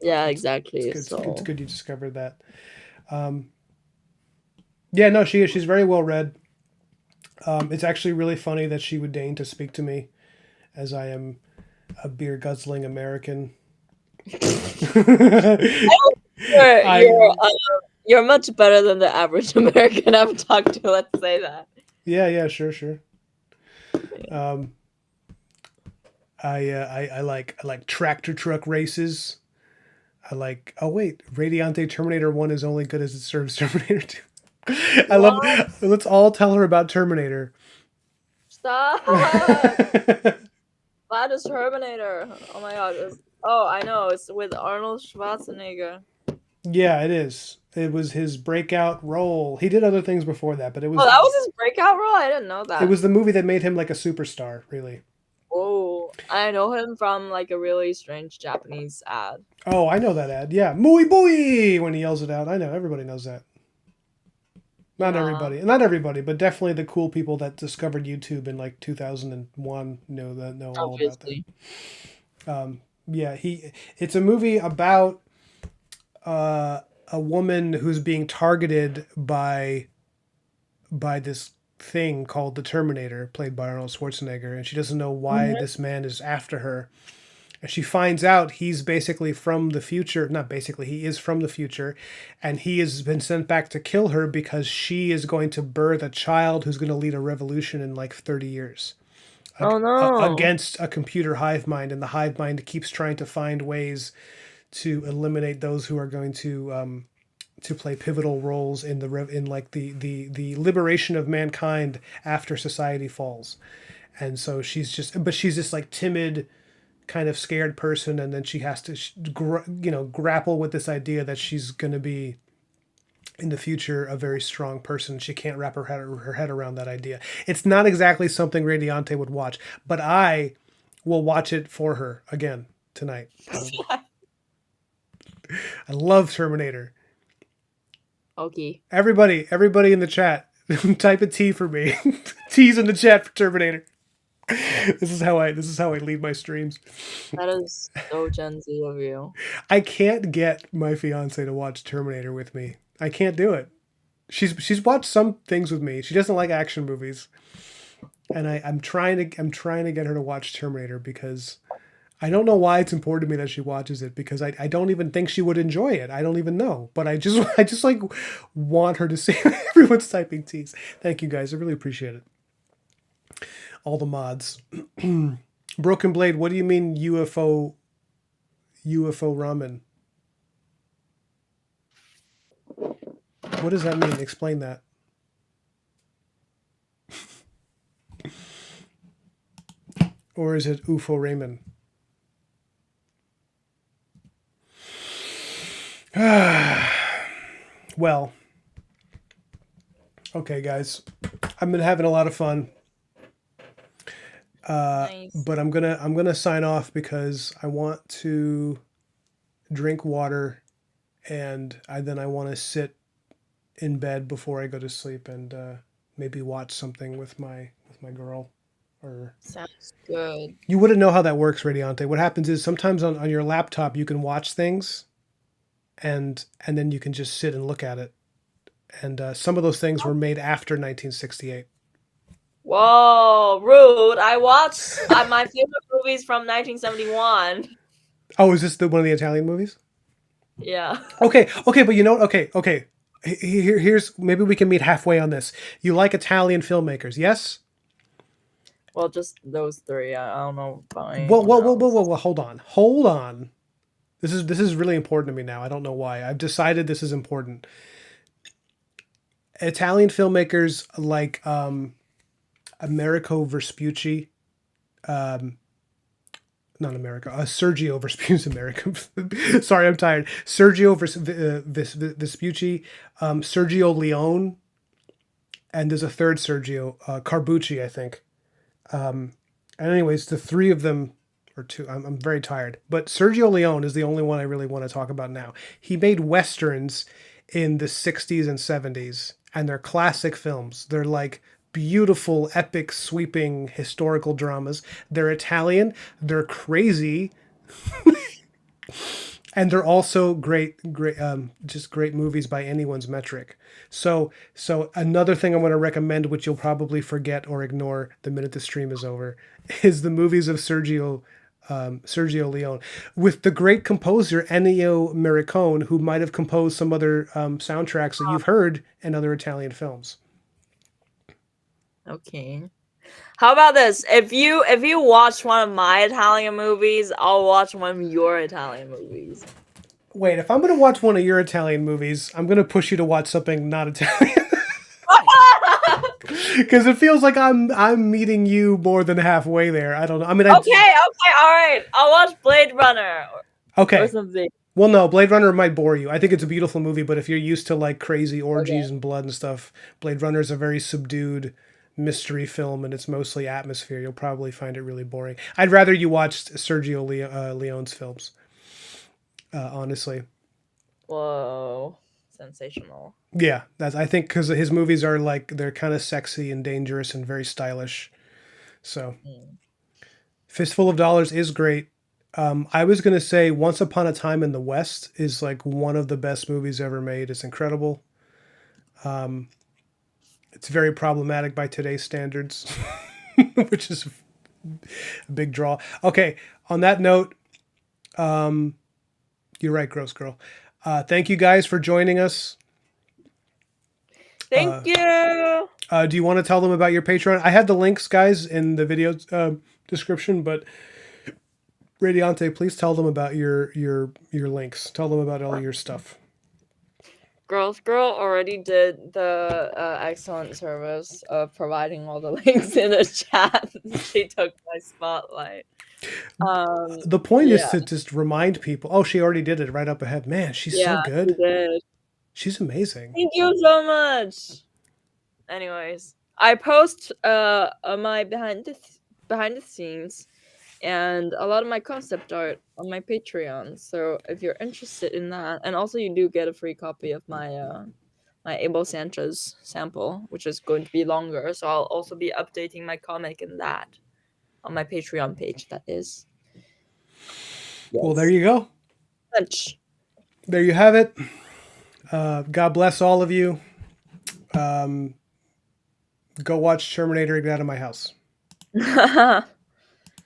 Yeah, exactly. It's good you discovered that. Yeah, no, she's very well read. It's actually really funny that she would deign to speak to me, as I am a beer guzzling American. You're much better than the average American I've talked to. Let's say that. Yeah, sure. I like tractor truck races. Radiante Terminator 1 is only good as it serves Terminator 2. Let's all tell her about Terminator. Stop. That is Terminator. Oh my god. I know. It's with Arnold Schwarzenegger. Yeah, it is. It was his breakout role. He did other things before that, but it was. Oh, that was his breakout role? I didn't know that. It was the movie that made him like a superstar, really. Oh, I know him from like a really strange Japanese ad. Oh, I know that ad. Yeah, Muy Bui when he yells it out. I know, everybody knows that. Not everybody, but definitely the cool people that discovered YouTube in like 2001 know all about that. Yeah, it's a movie about a woman who's being targeted by this thing called the Terminator, played by Arnold Schwarzenegger, and she doesn't know why this man is after her. And she finds out he's basically from the future. Not basically, he is from the future, and he has been sent back to kill her because she is going to birth a child who's going to lead a revolution in like 30 years. Oh no! Against a computer hive mind, and the hive mind keeps trying to find ways to eliminate those who are going to play pivotal roles in the liberation of mankind after society falls. And so she's this like timid, kind of scared person, and then she has to grapple with this idea that she's going to be in the future a very strong person. She can't wrap her head around that idea. It's not exactly something Radiante would watch, but I will watch it for her again tonight. I love Terminator. Okay. Everybody in the chat, type a T for me. T's in the chat for Terminator. This is how I lead my streams. That is so Gen Z of you. I can't get my fiance to watch Terminator with me. I can't do it. She's watched some things with me. She doesn't like action movies, and I'm trying to get her to watch Terminator because I don't know why it's important to me that she watches it, because I don't even think she would enjoy it. I don't even know, but I just like want her to see. Everyone's typing T's. Thank you guys. I really appreciate it. All the mods. Broken Blade, what do you mean UFO ramen? What does that mean? Explain that. Or is it UFO Raymond? Well, okay, guys. I've been having a lot of fun. Nice. But I'm gonna sign off because I want to drink water, and then I want to sit in bed before I go to sleep, and maybe watch something with my girl. Or Sounds good. you wouldn't know how that works, Radiante. What happens is sometimes on your laptop you can watch things, and then you can just sit and look at it. And some of those things were made after 1968. Whoa, rude. I watched my favorite movies from 1971. Oh, is this one of the Italian movies? Yeah. Okay, okay, but okay. Here's maybe we can meet halfway on this. You like Italian filmmakers, yes? Well, just those three. I don't know about Whoa, anyone whoa, whoa, whoa, else. whoa, whoa! Hold on. This is really important to me now. I don't know why. I've decided this is important. Italian filmmakers like Americo Vespucci, um, not America, Sergio Vespucci, America. Sorry, I'm tired. Sergio Vespucci, Sergio Leone, and there's a third Sergio, Carbucci, I think. And anyways, the three of them, or two, I'm very tired. But Sergio Leone is the only one I really want to talk about now. He made westerns in the 60s and 70s, and they're classic films. They're like beautiful, epic, sweeping historical dramas. They're Italian, they're crazy, and they're also just great movies by anyone's metric. So another thing I want to recommend, which you'll probably forget or ignore the minute the stream is over, is the movies of Sergio Leone, with the great composer Ennio Morricone, who might have composed some other soundtracks that you've heard in other Italian films. Okay. How about this? If you watch one of my Italian movies, I'll watch one of your Italian movies. Wait, if I'm going to watch one of your Italian movies, I'm going to push you to watch something not Italian. Because it feels like I'm meeting you more than halfway there. I don't know. I mean, Okay, all right. I'll watch Blade Runner or okay. something. Well, no, Blade Runner might bore you. I think it's a beautiful movie, but if you're used to like crazy orgies and blood and stuff, Blade Runner is a very subdued mystery film, and it's mostly atmosphere. You'll probably find it really boring. I'd rather you watched Sergio Leone's films, honestly. Whoa, sensational. Yeah, I think because his movies are like they're kind of sexy and dangerous and very stylish. So, Fistful of Dollars is great. I was gonna say Once Upon a Time in the West is like one of the best movies ever made. It's incredible. It's very problematic by today's standards, which is a big draw. Okay, on that note, you're right, gross girl. Thank you guys for joining us. Thank you. Do you want to tell them about your Patreon? I had the links, guys, in the video description, but Radiante, please tell them about your links. Tell them about all your stuff. Girl already did the excellent service of providing all the links in the chat. She took my spotlight. The point is to just remind people. Oh, she already did it right up ahead. Man, she's so good. She did. She's amazing. Thank you so much. Anyways, I post my behind the scenes and a lot of my concept art on my Patreon. So if you're interested in that, and also you do get a free copy of my my Abel Sanchez sample, which is going to be longer. So I'll also be updating my comic in that on my Patreon page. That is. Yes. Well, there you go. Lunch. There you have it. God bless all of you. Go watch Terminator Get Out of My House.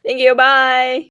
Thank you. Bye.